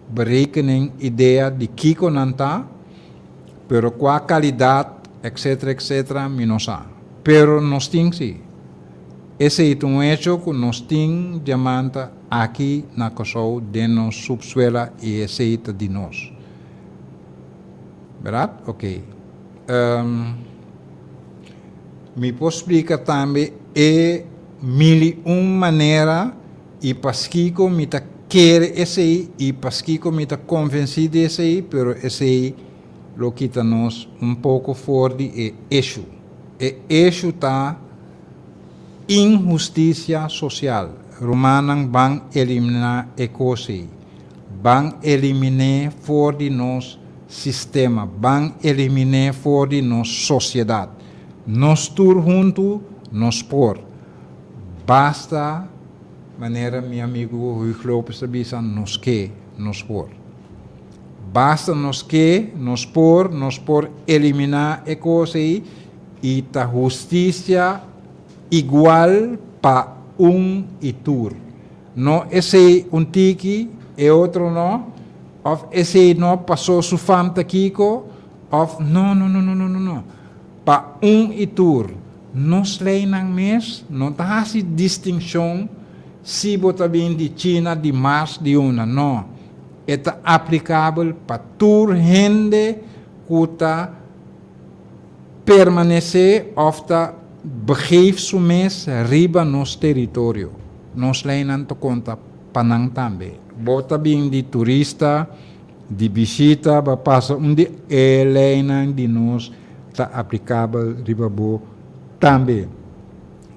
berekening ideia de Kiko Nanta. Pero qual qualidade, etc., mi não sabe. Pero nós temos sim. Esse é um hecho que nós temos diamante aqui na Kosovo, de nosso subsuelo, e esse é de nós. Verdade? Ok. Me posso explicar também, maneira, e pasquico me ta quer esse, e pasquico me ta convencido desse, pero esse lo quita nos pouco fora de eixo. E eixo está injustiça social. Romanan van eliminar a coisa. Van eliminar fora de nos sistema. Van eliminar fora de nos sociedade. Nós todos juntos, nós por. Basta, maneira, meu amigo Rui Lopes sabia, nos que, nos por. Basta nos por eliminar a coisa e a justiça igual para e tur. Não esse tiki e outro não, ou esse não passou su famta kiko, ou não. Para e tur. Nós leinang mes, não tá assim distinção se bota bem de China, de Mars, de uma, não. É aplicável para toda gente que está permanecer ou begeeft mês riba nos território. Nós leinam conta panang também. Bota bem de turista, de visita, passa onde é leinam de nós está aplicável riba bo também.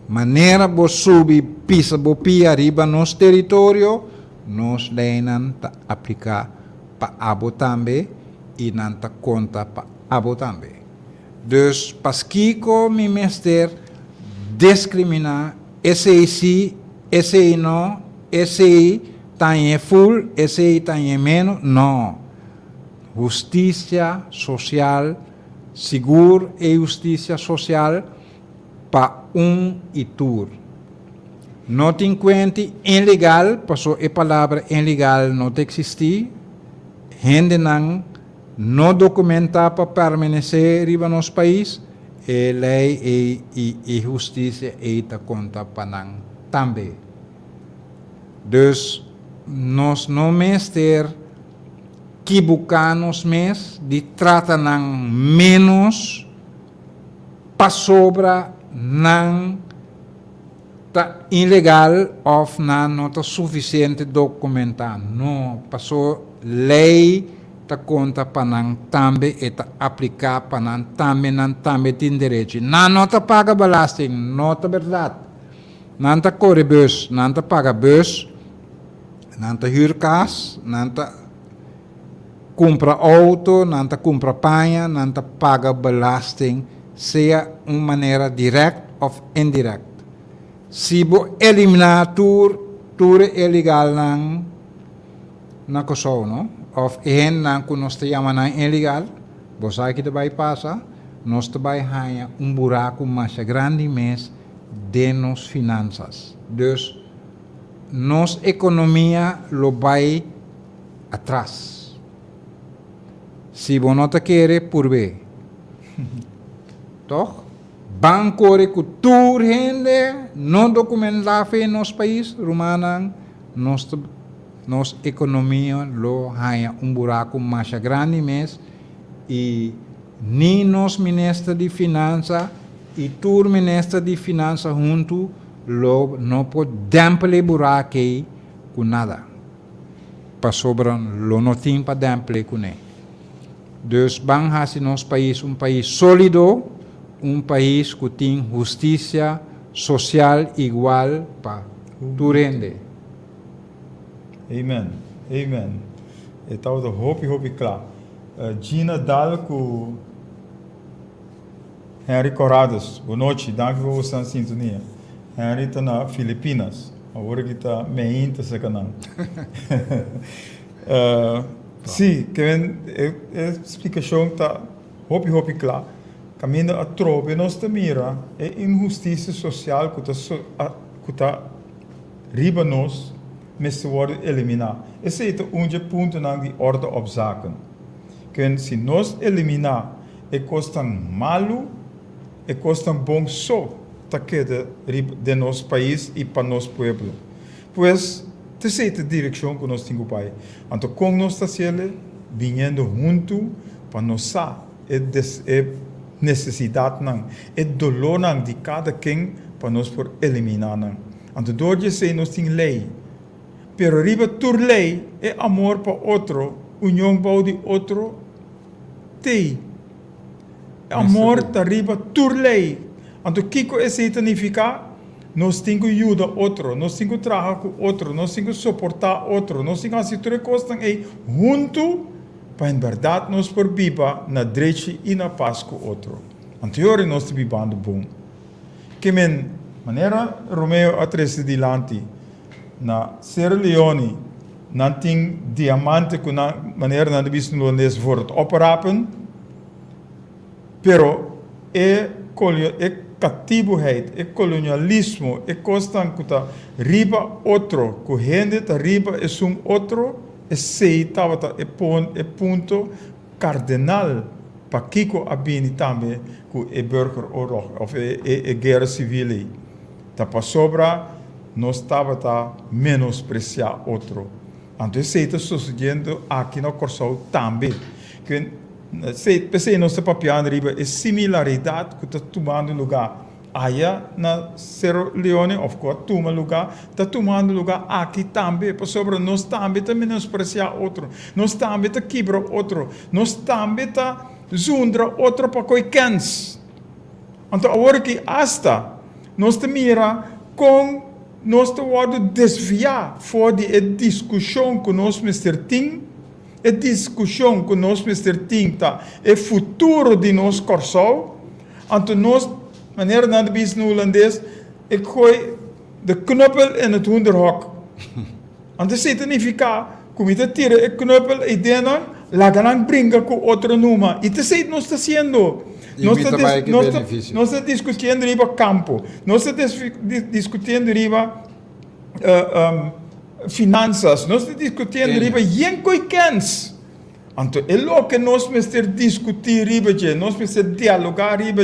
Maneira bo subir pisa bo pia riba nos território, nós leinam ta aplicar para abo também e não ta conta para abo também. Dus paskico mi mester discriminar esse sim, esse não, esse tem full, esse tem menos, não. Justiça social, seguro e justiça social para e tur. Não tem conta ilegal, passou a palavra ilegal não existe, gente não não documenta para permanecer riba nos país, e lei e justiça está conta para nós também. Dus, nós não mais ter que buscar nos mês de tratar menos para sobra não tá ilegal ou não tá suficiente documentar. Não, passou lei tá conta para não também e tá aplicar para não também tem direito. Não tá paga belasting, não tá verdade. Não tá corre bus, não tá paga bus, não tá huurkas, não tá compra auto, não tá compra panha, não tá paga belasting, seja uma maneira direta ou indireta. Se você eliminar tudo ilegal na Kosovo, não? Ou gente que nós chamamos ilegal, você sabe que vai passar, nós vai ganhar buraco mais grande mês de nos finanças. Dus, nossa economia lo vai atrás. Se você não quer, por bem. Toch? Banco de cultura, gente, não documentável em nosso país, Romana, nossa economia lo ganha buraco mais grande mês e nem nosso ministro de Finanças e o ministro de Finanças junto não pode dampeler buraco com nada. Para sobra, não tem para dampeler com ele. Dus, vamos fazer nosso país país sólido, país que tem justiça social igual para todo mundo. Amen. Amen. Então, de hoop klaar. Gina Dalco, Henry Corrades, boa noite, dank voor uw sintonia. Henry está na Filipinas, agora que está meio se canal. Sim, que a explicação está hoop klaar. Caminho a trobe, nós mira é injustiça social que está riba nós, mas se pode eliminar. Esse é o ponto de ordem op zaken. Que se nós eliminar, custa malo, custa bom só, tá queda de nosso país e para nosso povo. Pois, essa é a direção que nós temos para. Então, como nós estamos vindo junto para nós necessidade não, dolor não de cada quem para nós por eliminar não. Então, dois sei nós temos lei. Pero riba tur lei é amor para outro, união para o outro, tem. Amor tá riba tur lei. Então, o que isso significa? Nós temos que ajudar outro, nós temos que trabalhar com outro, nós temos que suportar outro, nós temos que fazer tudo coisa junto, para em verdade nós por viver na direita e na paz com outro. Anterior nós estamos vivendo bom. Que maneira Romeo atrás de lante, na Sierra Leone, não tem diamante que na maneira não deve ser holandês wordt operapen, pero é cativoheid, é colonialismo, é costa que tá riba outro, que gente tá riba é outro, é sei tava é ponto cardinal para Kiko abini também que é burgeroorlog ou é guerra civil. Tá para sobra nós estava menospreciar outro. Então, isso está sucedendo aqui no Corsol também. Que se nós estamos papiando riba, é similaridade que está tomando lugar aí na Sierra Leone, ou que toma lugar, está tomando lugar aqui também. Por sobre nós também está menospreciar outro. Nós também está quebrar outro. Nós também está zundra outro para que kens. Então, agora que hasta nós te mira com nós estamos desviar for de discussão que nós temos, a discussão que nós temos é futuro de nosso Corsol. Então, nós, maneira não de no holandês, é que de knuppel in het hoenderhok. Então, isso significa, como você tira a knuppel e dentro, lá gaan brincar com outra numa. E isso é nós está sendo. Nós estamos discutindo riba campo, nós estamos discutindo riba finanças, nós estamos discutindo riba yenkoi kens. Então, é lo que nós precisamos discutir riba, nós precisamos dialogar riba,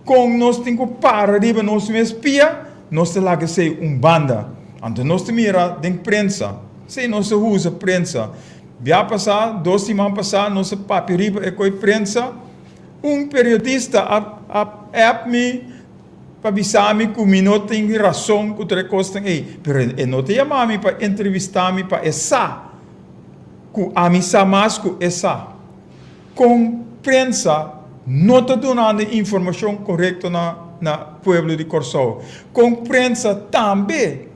com nós temos que parar riba, nós precisamos espia, nós temos que ser banda. Então, nós temos que mirar de prensa. Se nós usa prensa, já passar, 2 semanas passadas, nós papi riba é com prensa, periodista me para avisar-me que eu não tenho razão que outra coisa aí. Mas ele não te chamar-me para entrevistar-me para essa. Que a mim mais que essa. Com prensa, não está dando informação correta na pueblo de Corsou. Com prensa também.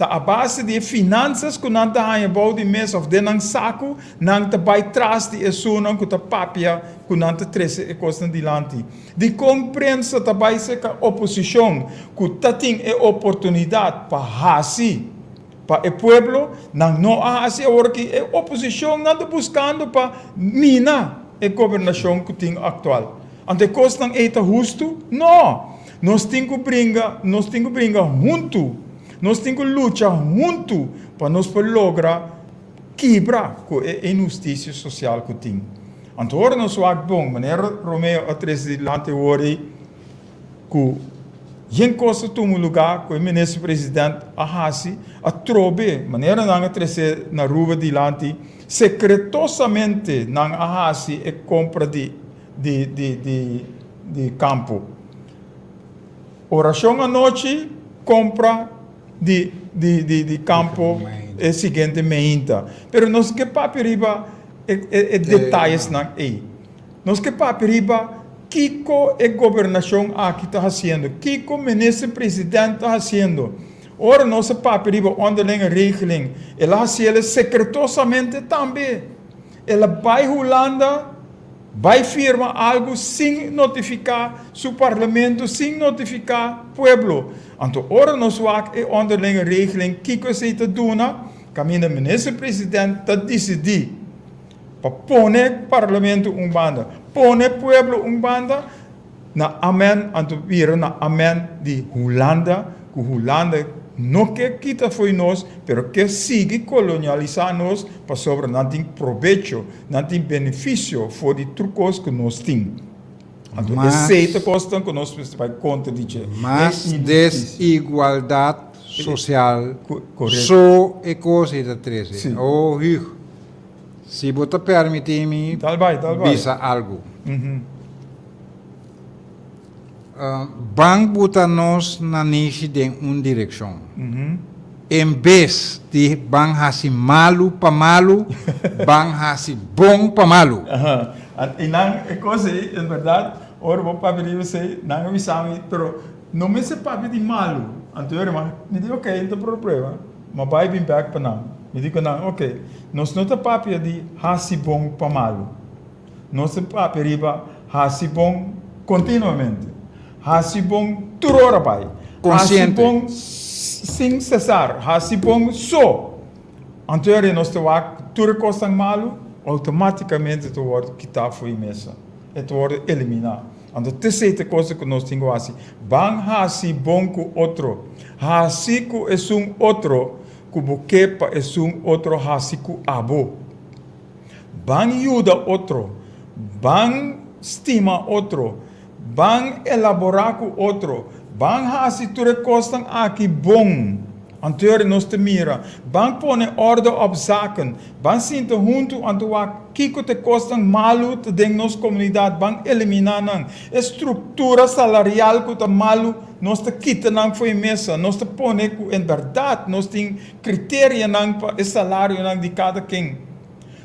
A base de finanças que não está em bom de mês of de não saco, não está by trás de isso, não está papia, que não está treze e coisa dilante. De compreensão também se a oposição que está tem a oportunidade para fazer para o pueblo, não há assim agora que a oposição não está buscando para minar a governação que tem atual. Ante coisa não é justo? Não. Nós temos que brincar junto. Nós temos que lutar junto para nós lograr quebrar com a injustiça social que tem. Então, agora nós vamos bom, maneira Romeo a presidente hoje que em costa toma lugar com o ministro-presidente a trobe, maneira não a na rua de lante, secretosamente não a compra de campo. Oração à noite, compra de campo é seguinte meinta. Pero nós que papiriba detalhes não é. Nós que papiriba Kiko a governação aqui está fazendo, Kiko ministro-presidente está fazendo. Ora nossa papiriba onderlinge regeling, ela faz secretosamente também. Ela vai Holanda, vai firma algo sem notificar seu parlamento, sem notificar o pueblo. Então, ora nós vamos onderlinge regeling, Kiko se está dando, caminho o ministro-presidente está decidir para pôr o parlamento banda, pôr o pueblo banda, na amen, então vira na amen de Holanda, que Holanda não quer quitar foi nós, mas quer seguir colonializar nós para sobre não tem proveito, não tem benefício for de trucos que nós temos. Então, essa coisa que nós vai contra de mas desigualdade social só é coisa da 13. Oh, se você permitir-me visa algo. Vamos botar nós na niche de uma direção. Em vez de vamos fazer malo para malo, vamos fazer bom para malo. E não é coisa, é verdade, ora vou para ver você, não é missão, mas não me se papi de malo. Então, me digo, ok, não tem problema, mas vai vir back para não. Me digo, não, ok, nós não temos papi de fazer bom para malo. Nós temos papi de fazer bom continuamente. Fazer bom tudo hora pai. Fazer bom sem cessar. Fazer bom só. Então, nós temos tudo coisa malo, automaticamente tu wordt quitar foi mesa. Tu wordt eliminar. Então, terceira coisa que nós temos assim, van hasi bom com outro, hasi com outro, que buquepa outro hasi com abo. Van ajuda outro, van estima outro, van elaborar com outro, van hasi tudo coisa aqui bom. Anterior nós te mira, van pone orde op zaken, van sinta junto antua kiko te costan malu te den nos comunidade, van eliminar nang estrutura salarial que te malu nós te quita nang foi mesa, nós te pone ku em verdade nós tem criteria nang pa e salário nang de cada quem.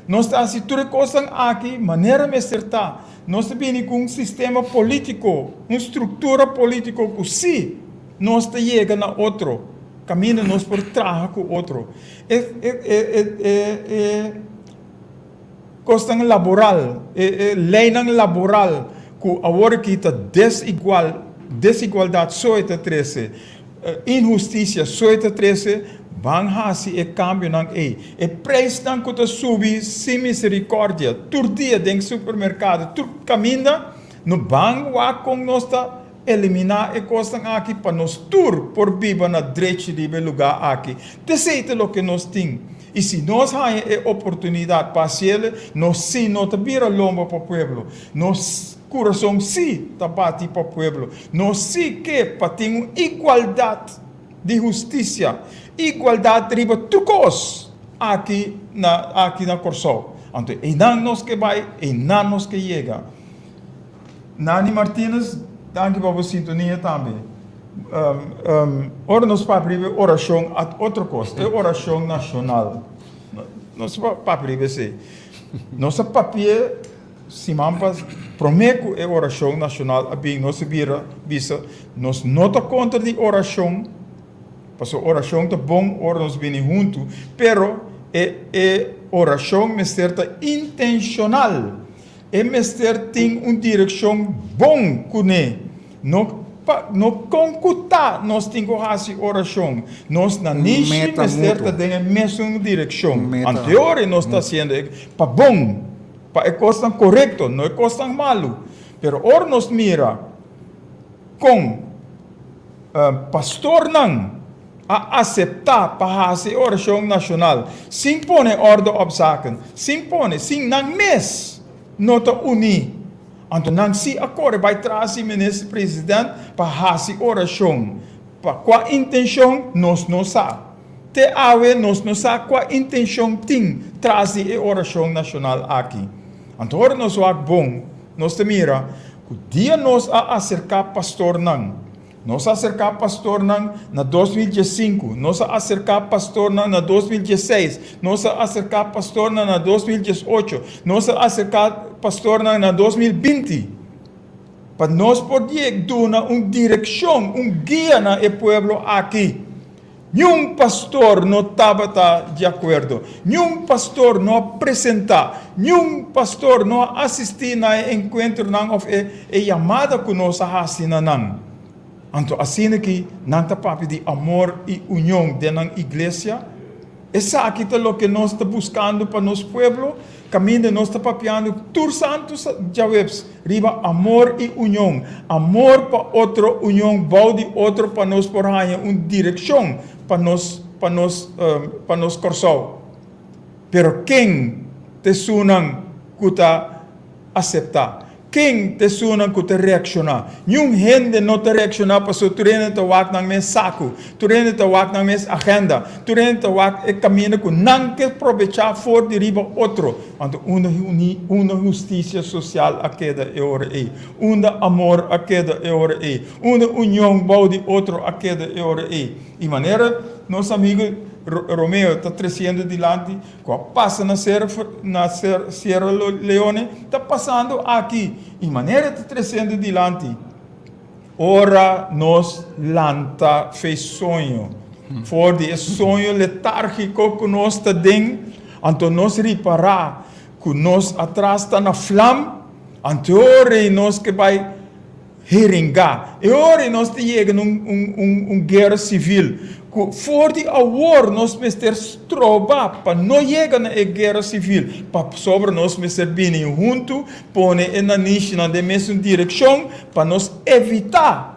Nós te assim tudo costan aqui maneira meserta, nós te bini com sistema político, uma estrutura político que se nós te chega na outro. Caminho nós por trás com outro. Questão laboral, lei laboral, que agora que está desigualdade só está 13, injustiça só está 13, van hasi e cambio não é. E preço não que está subir sem misericórdia, todo dia dentro do supermercado, todo caminho, no banco com nós está eliminar e coisa aqui para nós tur por viver na direita de lugar aqui. Desse é o que nós temos. E se nós temos a oportunidade para fazer, nós sim, não te vira lomba para o povo. Nós coração sim, tá bate para o povo. Nós sim que para ter uma igualdade de justiça, igualdade riba tucos aqui na Corsol. Então, e não nós que vai, e não nós que chega. Nani Martínez, danke para a sintonia também. Ora nós para abrir oração a outra coisa, é oração nacional. Nós para abrir se, nossa papel se mampas prometo é oração nacional, a bem nós vira visa, nós nota contra de oração, porque oração é bom, ora nós vem junto, pero é oração me certa intencional, é me certa tem uma direção bom com no concutar nós temos que fazer oração. Nós na niche me certa tem a mesma direção. Anterior nós está sendo para bom, para coisa correto, não é coisa malo. Pero ora nós mira com pastor não a aceitar para fazer oração nacional, sem pôr ordem op zaken, sem pôr, sem não mes, não te unir. Então, não se acorda vai trazer o ministro-presidente para fazer oração. Para qual intenção, nós não sabemos. Até agora, nós não sabemos qual intenção tem trazer a oração nacional aqui. Então, agora nós vamos bom, nós te mira, que dia nós acercar pastor não. Nós acercar pastor não na 2015, nós acercar pastor não na 2016, nós acercar pastor não na 2018, nós acercar pastor não na 2020. Para nós poder dar uma direção, guia na o povo aqui. Nenhum pastor não estava de acordo, nenhum pastor não apresenta, nenhum pastor não assistir na encontro não ou é chamada que nós fazemos não. Então, assim que não está papo de amor e união dentro da igreja, essa aqui é o que nós estamos buscando para nosso povo, caminho nós estamos papiando, todos santos jawebs, riba amor e união, amor para outro, união, bau de outro para nós por aí, uma direção para nós corsol. Pero quem te sunang kuta aceitar? Quem te sunang kuta reaccionar? Nenhum gente não te reaccionar para so turene te wak nang mes saco, turene te wak nang mes agenda, turene te wak e caminho com não que aproveitar for de riba outro. Então, uma justiça social a queda é hora aí, amor a queda é hora aí, união bau de outro a queda é hora aí. E maneira, nosso amigo Romeo está crescendo adiante, passa na Sierra Leone, está passando aqui. E maneira está crescendo adiante. Ora nós lanta fez sonho. For de sonho letárgico que nós está dentro, então nós reparar que nós atrás está na flama, então ora nós que vai heringar. E ora nós te chega num guerra civil. For de awor nós mister stroba para não chegar na guerra civil, para sobre nós mister bem junto, pone na niche na mesma direção para nós evitar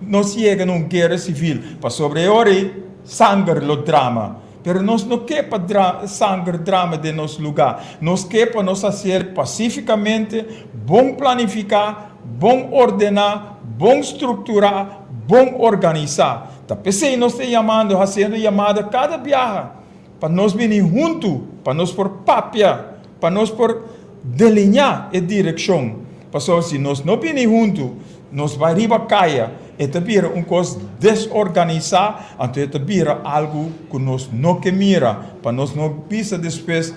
nós chegar numa guerra civil, para sobre ora sangue lo drama. Pero nós não quer para sangue drama de nosso lugar. Nós quer para nós fazer pacificamente, bom planificar, bom ordenar, bom estruturar, bom organizar. Tá pensei nós te chamando, fazendo chamada cada viagem para nós vir junto, para nós por papia, para nós por delinear a direção. Passou se nós não vir junto, nós vai riba caia. E te vira coisa desorganizada, então te vira algo que nós não que mira, para nós não pisa depois,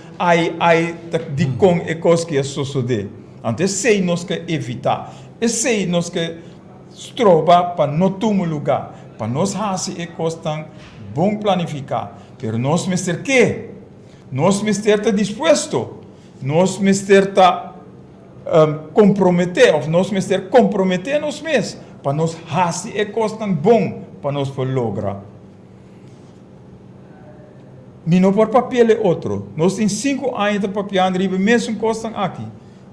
de com e coisa que sucede. Então, sei nós que evitar, sei nós que estroba para não tomar lugar, para nós fazer e coisa tão bom planificar. Pero nós mister que? Nós mister está disposto, nós mister está comprometer, ou nós mister comprometer nós mesmos, para nós fazer e coisa tão bom para nós por lograr. Não por papel é outro. Nós temos 5 anos de papel, e mesmo coisa aqui.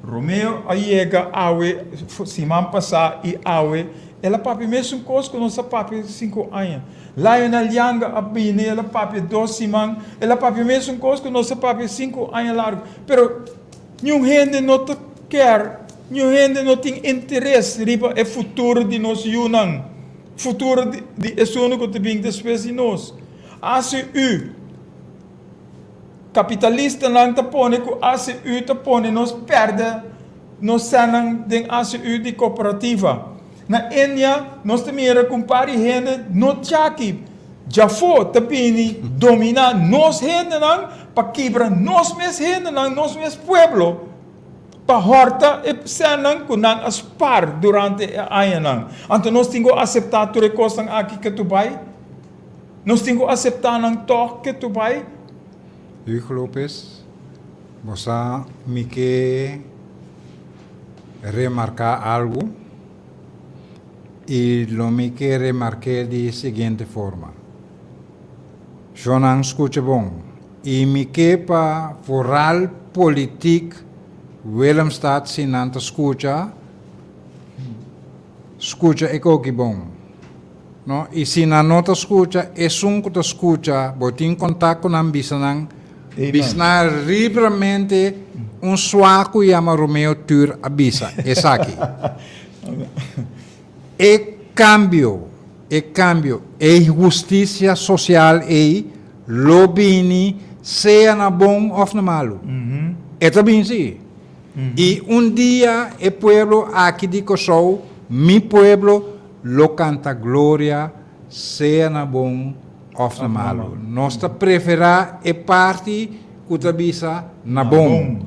Romeo ayega awe, simam pasa e awe, ela papi mesmo coisa com nossa papi 5 anos. Lionel Young abine, ela papi 2 simam, ela papi mesmo coisa com nossa papi 5 anos largo. Pero, nenhum gente não te quer, nenhum gente não tem interesse riba é futuro de nós Yunnan, futuro de é único que tem depois de nós. ACU, capitalista não te põe, que ACU te põe, nós perde, nós sanam de ACU de cooperativa. Na Enya, nós também compare gente, não tchaki, já foi, também domina nós gente não, para quebrar nós mesmos gente não, nós mesmos pueblo, para horta e sanam com não aspar durante a ano não. Então nós temos que aceitar tudo que estão aqui que tu vai, nós temos que aceitar não toque que tu vai. Hugo Lopes, você me quer remarcar algo e lo me quer remarcar de seguinte forma. Eu não escuto bom e me quer para foral político Willemstad se não escuta é que bom. No? E se não te escuta, é um que te escuta, botin contato com a ambição. Bisna livremente suaco chama Romeo Tur abisa. Essa aqui. Cambio, justiça social lobbying, seja na bom ou na malo. É também sim. E dia, o pueblo aqui de Kosovo, mi pueblo, lo canta glória, seja na bom ou na malo. Nós preferimos a parte que está na bom.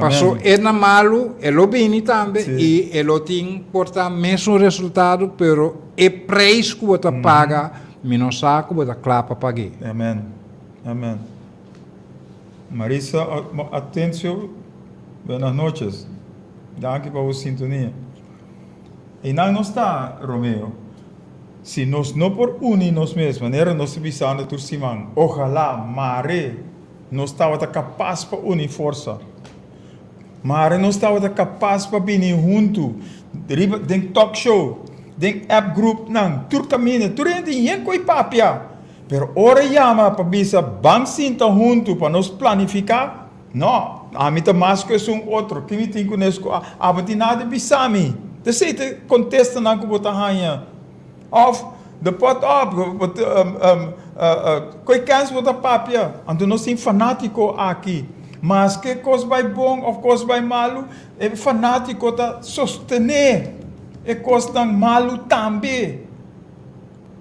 Passou na malo, lo bem também, e ele tem porta mesmo resultado, pero o preço que você paga, não sabe que você clapa pagar. Amém. Amém. Marisa, atenção, buenas noches. Danke por a sintonia. E não está, Romeo. Se nós não por unir nós mesmos, maneira nós bisando por cima, ojalá, mare, nós estava capaz para unir força. Mare nós estava capaz para vir junto, dentro talk show, dentro app group, não, tur caminho, tur tem gente coi papia. Pero ora chama para bisa bang sinta junto para nós planificar. Não, a mim tá mais que outro, que me tem com isso, a não nada bisami. De se contesta não que botar ranha. Of the pot up, coi cansa botar papia. Então nós tem fanático aqui. Mas que coisa vai bom ou coisa vai malo, é fanático tá sostener, é coisa malo também.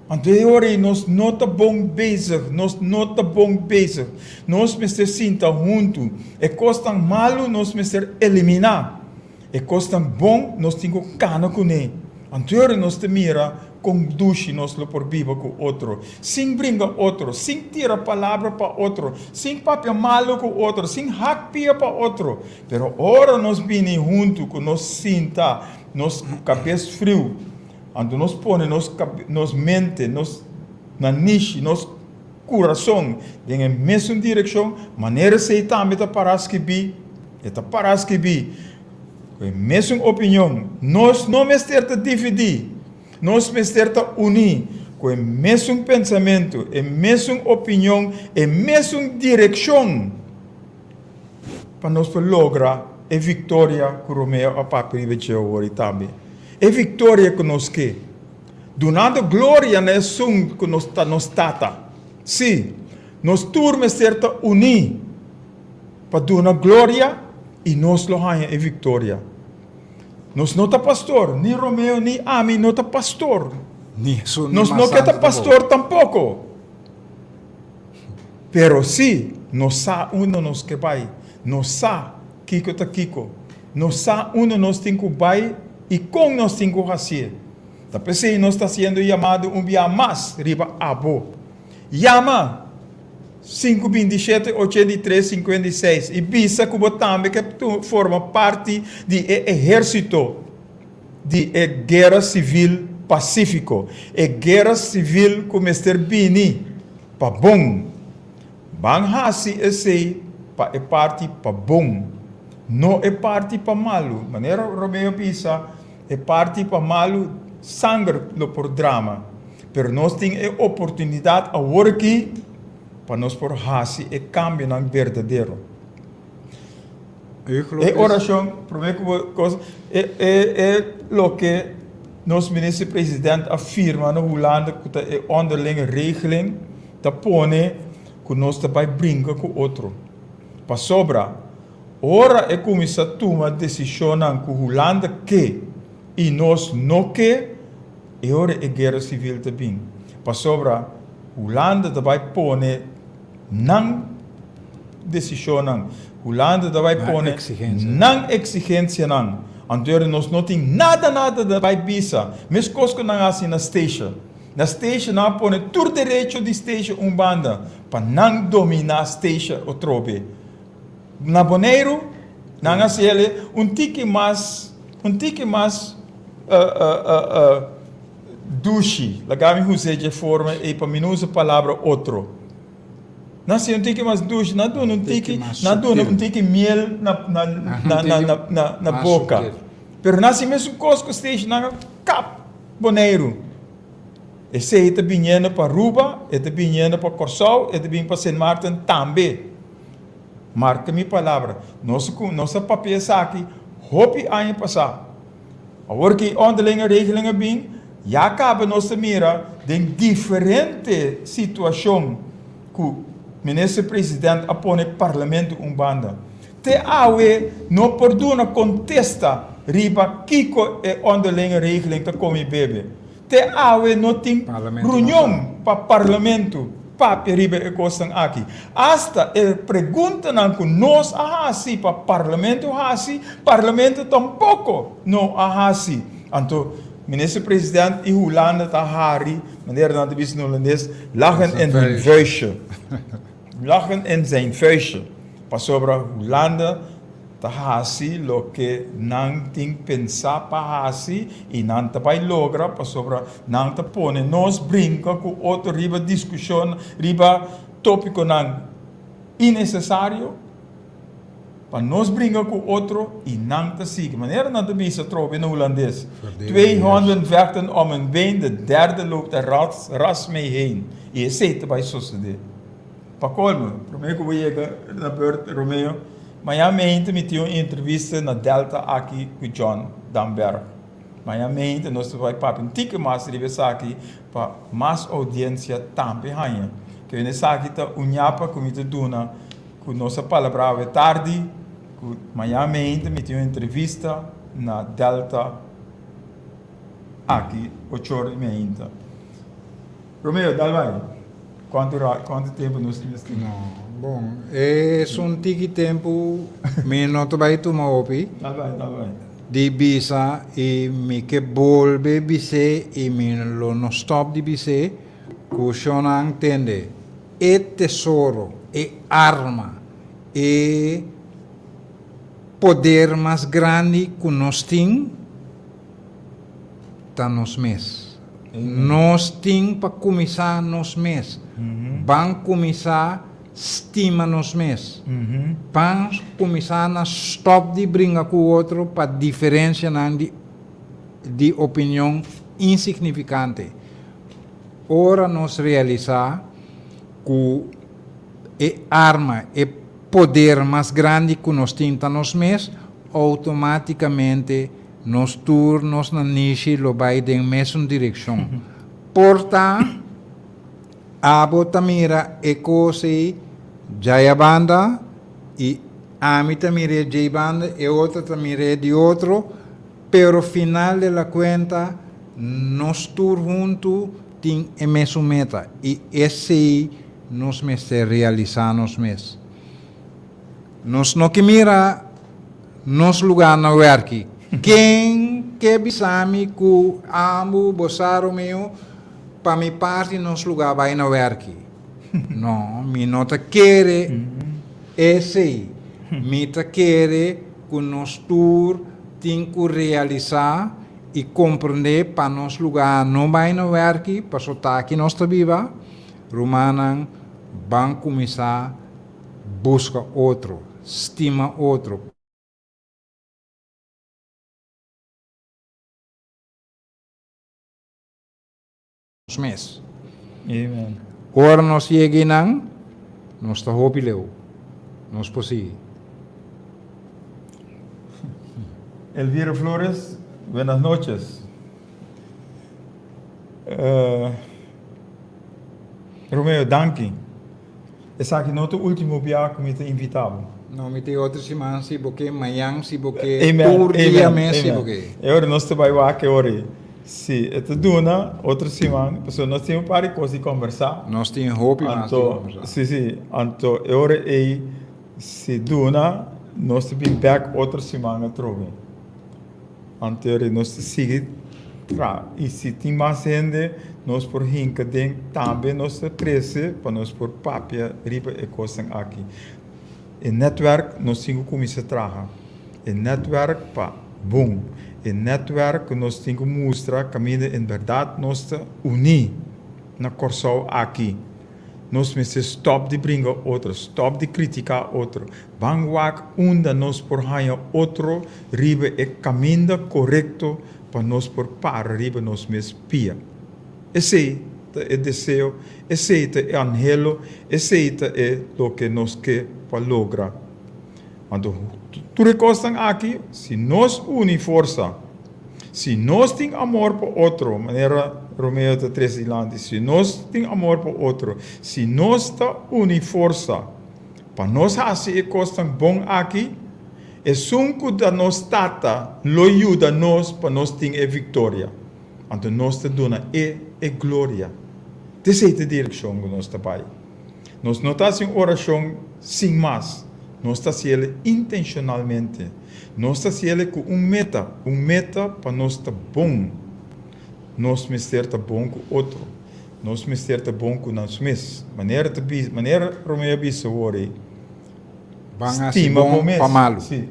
Então nós não está bom bezig, nós não está bom bezig. Nós precisamos sentar junto. É coisa malo, nós precisamos eliminar. É coisa bom, nós temos que cana com ele. Então nós mira conduz nós por viva com outro, sem brinca outro, sem tira palavra para outro, sem papel malo com outro, sem hackpia para outro. Pero ora nós vini junto com nós sinta, nós cabeça frio, então nós põe nós mente, nós na niche, nós coração, em mesma direção, maneira se também tá parasquibi, com a mesma opinião, nós não mestre dividir. Nós precisamos unir com o mesmo pensamento, a mesma opinião, a mesma direção para nós lograr a vitória que o Romeo a papi hoje também. A vitória que nós quer. Donando glória na som que nós tata. Sim, nós turmas certa unir para donar glória e nós lo ganha a vitória. Nós não tá pastor, nem Romeo, nem Ami, não tá pastor. Nós não quer pastor tampouco. Pero sim, nós sa uno nos que vai, nós sa Kiko tá Kiko, nós sa uno nos tem que vai e com nós tem que fazer. Tá pensando, nós está sendo chamado dia mais riba abo. Chama 527 83 56 e bisa que também que forma parte do exército de guerra civil pacífico, guerra civil como Mr. Bini para bom, bang hasi esse para parte para bom, não é parte para malo. Maneira Romeo Pisa é parte para malo sangue por drama. Pero nós temos a oportunidade a work para nós por hasi e cambio não verdadeiro. É oração, prometo coisa é o que nosso ministro-presidente afirma na Holanda que é onderlinge regeling da pone que nós também brinca com outro. Para sobra, ora é começar a tomar decisão que Holanda quer e nós não quer, e ora é guerra civil também. Para sobra, Holanda também pone não decisão, Holanda também pone não exigência não. Então nós não temos nada da visa. Mas coisas que não assim na station. Na station não põe todo direito de station banda para não dominar a station o trobe. Na Boneiro, não assim ele tique mais duche. Lagami usei de forma e para mim usa a palavra outro. Não assim tique mais duche, não dá tique miel na boca. Pero nasi mesmo coisa que stage na cap Boneiro. Esse é te binhena para Ruba, é te binhena para Corsol, é te binhena para Saint Martin também. Marca minha palavra. Nossa papel aqui, hopi ano passado. Agora que onderlinge regelingen bem, já cabe nossa mira de diferente situação que o ministro-presidente apone parlamento banda. Te awe não perdona contesta riba kiko e onderlinge regeling te come bebe. Te awe não tem reunião para parlamento papi riba e costan aqui. Hasta ele pergunta não que nós ahasi para parlamento tampouco não ahasi. Então, minister-president in Holanda ta hari, meneer dan de bis holandês, lachen in zijn vuistje. Lachen in zijn vuistje. Pas sobre Holanda ta hasi lo que não tem pensar para hasi e não ta vai logra pas sobre não ta pone nos brinca com outro riba discussão riba tópico não innecessário para nós brinca com outro e não ta siga maneira não ta bisa trobe no holandês 2 handen vechten om een been de derde loopt er ras mee heen e esse vai suceder para colmo prometo que vou chegar na beurt Romeo. Mas a mente me tinha uma entrevista na Delta aqui com John Damberg. Mas a mente nós vai para um tique mais de aqui para mais audiência também hanha. Que eu nessa aqui tá unhapa com me duna com nossa palavra é tarde. Mas a mente me tinha uma entrevista na Delta aqui 8h30. Romeo, dá vai. Quanto tempo nós temos? Não. Bom, é um tempo, me não vai tomar opi. Tá bem. De bisa e me que volve bise e me lo no stop de bise, que entende. É tesouro, é arma, é poder mais grande que nós temos, tá nos mês. Nós temos para começar nos mês. Vamos começar estima nos mês. Vamos começar a stop de brincar com o outro para diferença de opinião insignificante. Ora nós realizar que é arma, é poder mais grande que nós temos nos mês, automaticamente nós turnos na niche lo vai em mesma direção. Portanto, a botamira é coisa Jaya banda e a mim tamire Jay banda e outra tamire de outro, pero final de la cuenta nós todos juntos tem a mesma meta e esse nós me se realizar nos mês. Nós não que mira nos lugar na work. Quem que bisami que amo bosaro meu para mi parte nos lugar vai na work. Não, mi não te quer esse, mi te quer que nós tour tem que realizar e compreender para nos lugar não vai na work, para soltar aqui nós está viva, Romanan vão começar busca outro, estima outro. mes. Amen. Ora nós cheguei nang, nós está hobileu. Nós possível. Elvira Flores, buenas noches. Romeo, danke. Esse aqui não é o último dia que me te invitava. Não me tem outra semana se porque amanhã se porque Amen. por dia Amen. mês se Amen. porque. Agora nós estamos aqui hoje. Se é duna outra semana, porque nós temos para coisas de conversar. Nós temos hope mas Anto, sim, Anto, agora é se duna, nós estamos back outra semana trove. Anterior nós seguimos tra. E se tem mais gente, nós por hinca den também nós cresce para nós por papia riba e coisas aqui. O netwerk nós temos como se traga. O netwerk pa bom. O netwerk nós temos que mostrar caminho em verdade nós unir na corso aqui. Nós precisamos stop de brincar outro, stop de criticar outro. Bangwak unda nós por ganhar outro riba é caminho correto para nós por par riba nós mesmos pia. Esse é o desejo, esse é o anhelo, esse é o que nós quer para lograr. Quando tu recostas aqui, se nós unir força, se nós temos amor por outro, maneira Romeo de Três Irlandes, se nós temos amor por outro, se nós está unir força, para nós fazer coisas bom aqui, é sunco da nós tata, lo ajuda nós para nós ter a vitória. Então nós te dona é glória. Essa é a direção que nós estamos. Nós não estamos em oração sem mais. Nós estamos fazendo intencionalmente. Nós estamos fazendo com meta para nós estar bom. Nós precisamos estar bom com outro. Nós precisamos estar bom com nós mesmos. Maneira Romeo disse hoje. Estima bom para malo. Sim.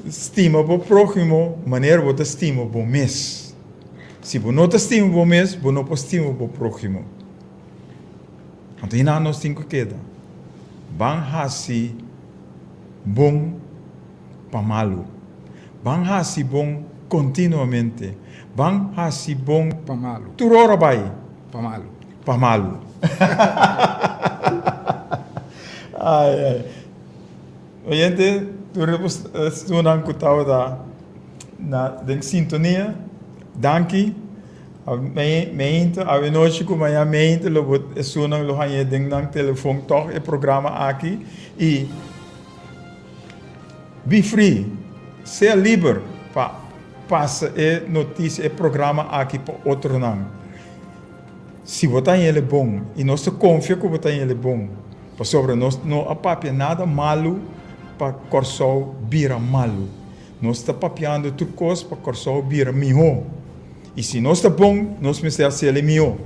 Estima para o próximo, maneira você estima para o mês. Se você não estima para o mês, você não pode estima para o próximo. Então, ainda nós temos que quedar. Bang hasi bom para malo. Bang hasi bom continuamente. Bang hasi bom Para malo. turora bai Para malo. para malo. Ai. Oyente, tu não escutava na sintonia. Danke. Meinte, a noite como a meinte, lo sunang lo hanya ding nang telefone toch e programa aqui e be free, seja livre para passa e notícia e programa aqui para outro nang. Se você ele bom e nós confia que você ele bom, para sobre nós não apapia nada malo para corso bira malo. Nós está papiando tudo coisa para corso bira melhor. E se nós está bom, nós precisamos ser melhor.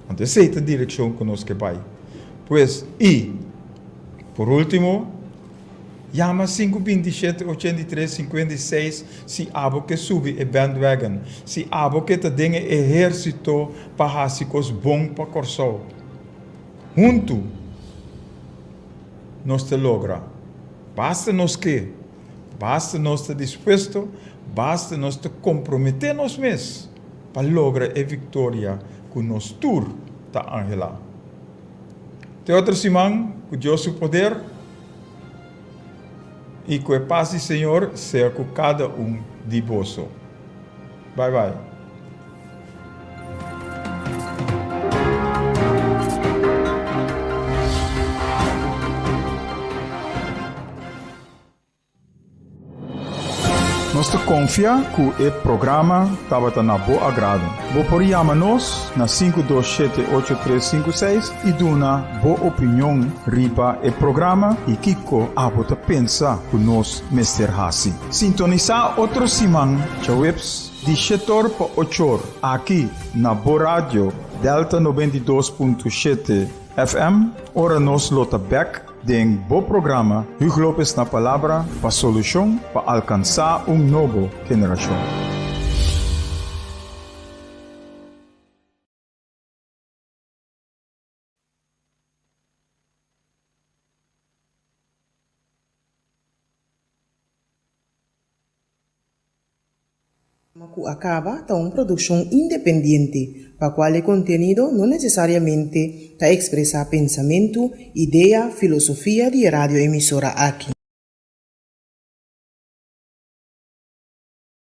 Então, essa é a direção que nós queremos. Pois, e, por último, chama 527 83 56 se abo que sube e bandwagon. Se abo que te dengue exército para fazer coisas bom para corso. Junto, nós te logra. Basta nós que, basta nós te disposto, basta nós te comprometer nós mesmos para lograr a vitória que nós tour está angelar. Até outra semana, com Deus o poder e com a paz do Senhor seja com cada de vós. Bye bye. Nós confia que o programa estava na boa agrado. Vou por chamar-nos na 527-8356 e dar uma boa opinião riba o programa e Kiko a você pensa que nós Mr. Hassi. Sintonizar outro semana, chaweps, de 7 para 8 aqui na Boa Rádio Delta 92.7 FM, ora nos lota back den bo programa Hugo Lopes na palavra para solução para alcançar novo geração. Macu acaba está una producción independiente, para cual el contenido no necesariamente está expresa pensamiento, idea, filosofía de radioemisora aquí.